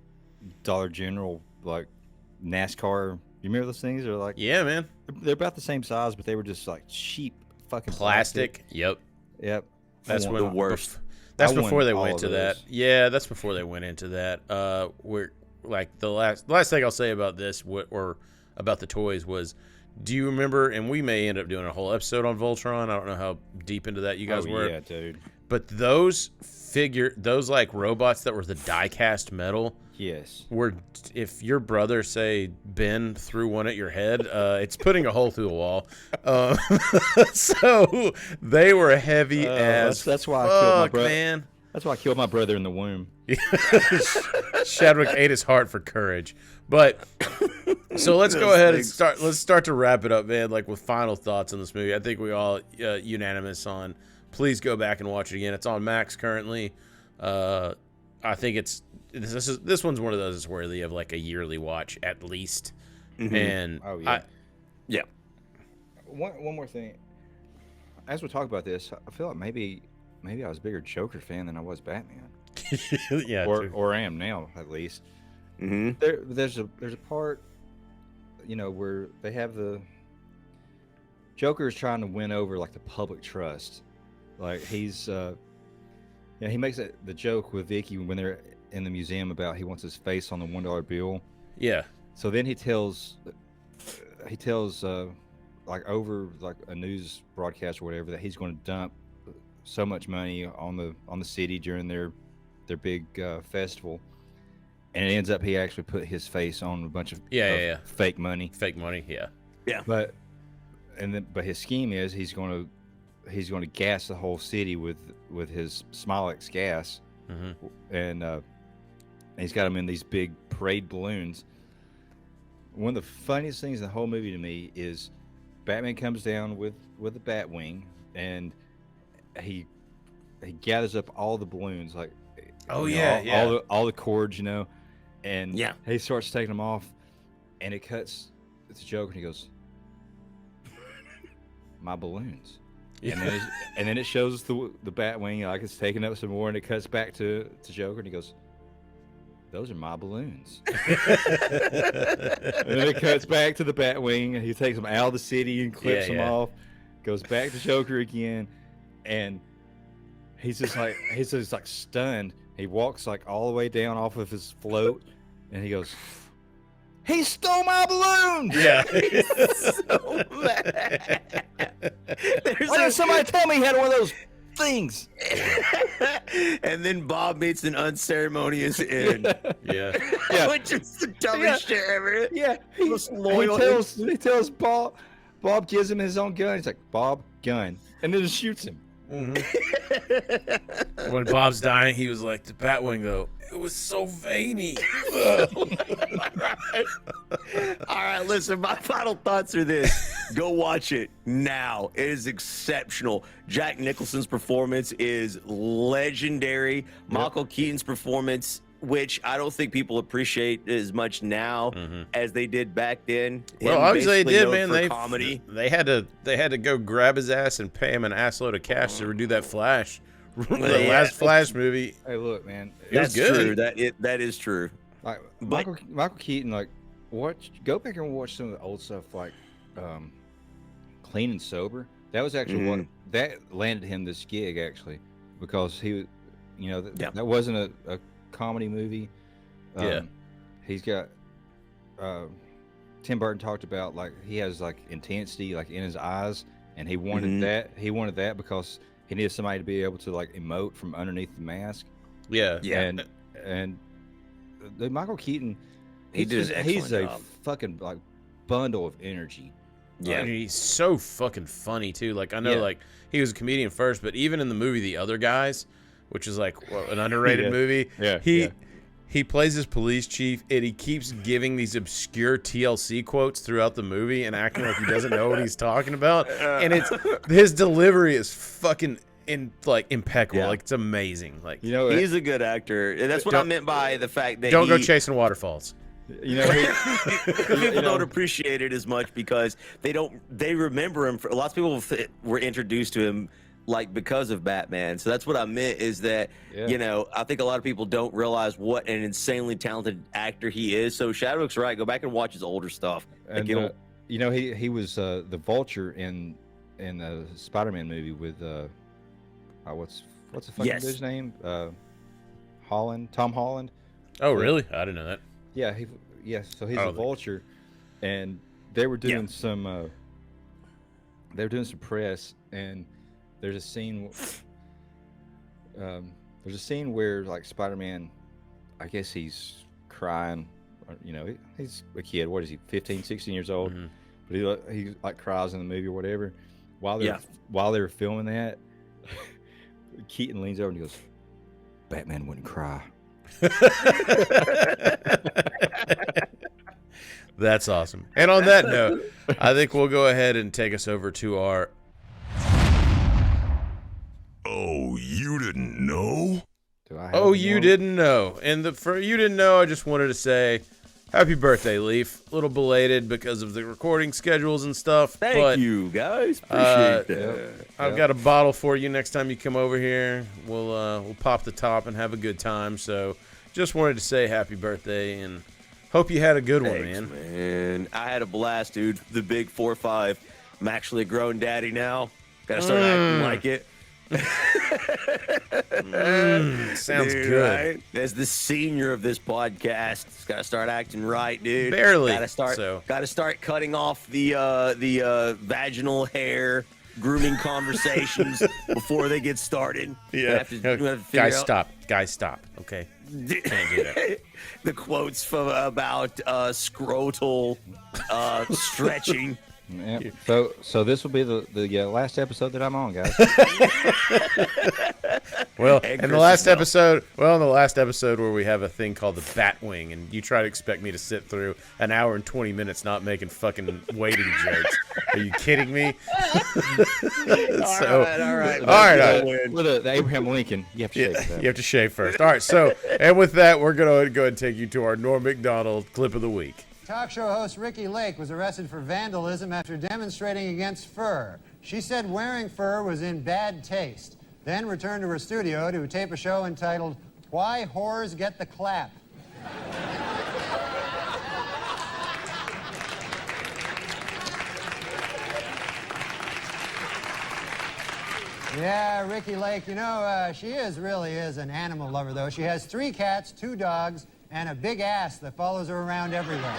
Dollar General like NASCAR. You remember those things? They're like, yeah, man. They're about the same size, but they were just like cheap fucking Plastic. Yep. Yep. That's the worst. That's I before won they all went of to that. those. Yeah, that's before they went into that. We're like the last thing I'll say about this or about the toys was, do you remember? And we may end up doing a whole episode on Voltron. I don't know how deep into that you guys were. Yeah, dude. But those like robots that were the die-cast metal. Yes. Were, if your brother, say, Ben threw one at your head, it's putting a hole through the wall. So they were heavy as that's why fuck, I killed my brother. Man. That's why I killed my brother in the womb. Shadwick ate his heart for courage. But so let's go ahead and start. Let's start to wrap it up, man. Like with final thoughts on this movie. I think we all unanimous on. Please go back and watch it again. It's on Max currently. I think this one's one of those that's worthy of like a yearly watch at least. Mm-hmm. And yeah. One more thing. As we talk about this, I feel like maybe I was a bigger Joker fan than I was Batman. Yeah, or am now at least. Mm-hmm. There's a part, where they have the Joker is trying to win over like the public trust. Like he's, he makes the joke with Vicky when they're in the museum about he wants his face on the $1 bill. Yeah. So then he tells like over like a news broadcast or whatever that he's going to dump so much money on the city during their big festival, and it ends up he actually put his face on a bunch of fake money. Fake money, yeah. But his scheme is he's going to gas the whole city with his Smilex gas, and he's got them in these big parade balloons. One of the funniest things in the whole movie to me is Batman comes down with a bat wing, and he gathers up all the balloons, like all the cords, and he starts taking them off, and it cuts. It's a joke, and he goes, "My balloons." And then it shows the Batwing, like it's taking up some more, and it cuts back to Joker, and he goes, "Those are my balloons." And then it cuts back to the Batwing, and he takes them out of the city and clips them off. Goes back to Joker again, and he's just like stunned. He walks like all the way down off of his float, and he goes, "He stole my balloons!" Yeah. He's so mad. Why didn't somebody tell me he had one of those things? And then Bob meets an unceremonious end. Yeah. Which is the dumbest shit ever. Yeah. He tells Bob. Bob gives him his own gun. He's like, "Bob, gun," and then just shoots him. When Bob's dying, he was like, "The Batwing, though, it was so veiny." All right, listen, my final thoughts are this. Go watch it now. It is exceptional. Jack Nicholson's performance is legendary. Michael Keaton's performance, which I don't think people appreciate as much now as they did back then. Well, obviously they did, man. Comedy. They had to go grab his ass and pay him an assload of cash to redo that Flash. The last Flash movie. Hey, look, man. That's true. That is true. Like Michael Keaton, like go back and watch some of the old stuff, like Clean and Sober. That was actually what that landed him this gig, actually, because he, that wasn't a comedy movie. He's got Tim Burton talked about, like, he has like intensity like in his eyes, and he wanted that because he needed somebody to be able to like emote from underneath the mask. And the Michael Keaton, he's a fucking like bundle of energy. Yeah, and he's so fucking funny too. Like, I know, like, he was a comedian first, but even in the movie The Other Guys, which is like an underrated movie, he plays his police chief, and he keeps giving these obscure TLC quotes throughout the movie and acting like he doesn't know what he's talking about. And his delivery is fucking impeccable. Like, it's amazing. Like, he's a good actor. And that's what I meant by the fact that go chasing waterfalls. You know, people don't appreciate it as much because they remember him. Lots of people were introduced to him like because of Batman. So that's what I meant is that, you know, I think a lot of people don't realize what an insanely talented actor he is. So Shadwick's right. Go back and watch his older stuff. And, you know, he was the Vulture in the Spider-Man movie with what's the fucking dude's name? Tom Holland. Oh, really? I didn't know that. Yeah, so he's a Vulture, and they were doing some press, and there's a scene where like Spider-Man, I guess he's crying, you know, he's a kid, what is he, 15, 16 years old, but he like cries in the movie or whatever. While they were filming that, Keaton leans over and he goes, "Batman wouldn't cry." That's awesome. And on that note, I think we'll go ahead and take us over to our Oh, you didn't know? Oh, you didn't know. And for you didn't know, I just wanted to say happy birthday, Leaf. A little belated because of the recording schedules and stuff. Thank you, guys. Appreciate that. I've got a bottle for you next time you come over here. We'll pop the top and have a good time. So just wanted to say happy birthday and hope you had a good one, man. I had a blast, dude. The big 4-5. I'm actually a grown daddy now. Gotta start acting like it. Sounds dude, good. Right? As the senior of this podcast, it's gotta start acting right, dude. Barely. Gotta start cutting off the vaginal hair, grooming conversations before they get started. Yeah. Guys, stop. Okay. Can't do that. The quotes from about scrotal stretching. Yeah. So this will be the last episode that I'm on, guys. Well, in the last episode where we have a thing called the Batwing, and you try to expect me to sit through an hour and 20 minutes not making fucking waiting jokes. Are you kidding me? All right. With the Abraham Lincoln, you have to shave that. You have to shave first. All right, so, and with that, we're going to go ahead and take you to our Norm Macdonald clip of the week. Talk show host Ricky Lake was arrested for vandalism after demonstrating against fur. She said wearing fur was in bad taste, then returned to her studio to tape a show entitled Why Whores Get the Clap. Yeah, Ricky Lake, you know, she really is an animal lover, though. She has 3 cats, 2 dogs, and a big ass that follows her around everywhere.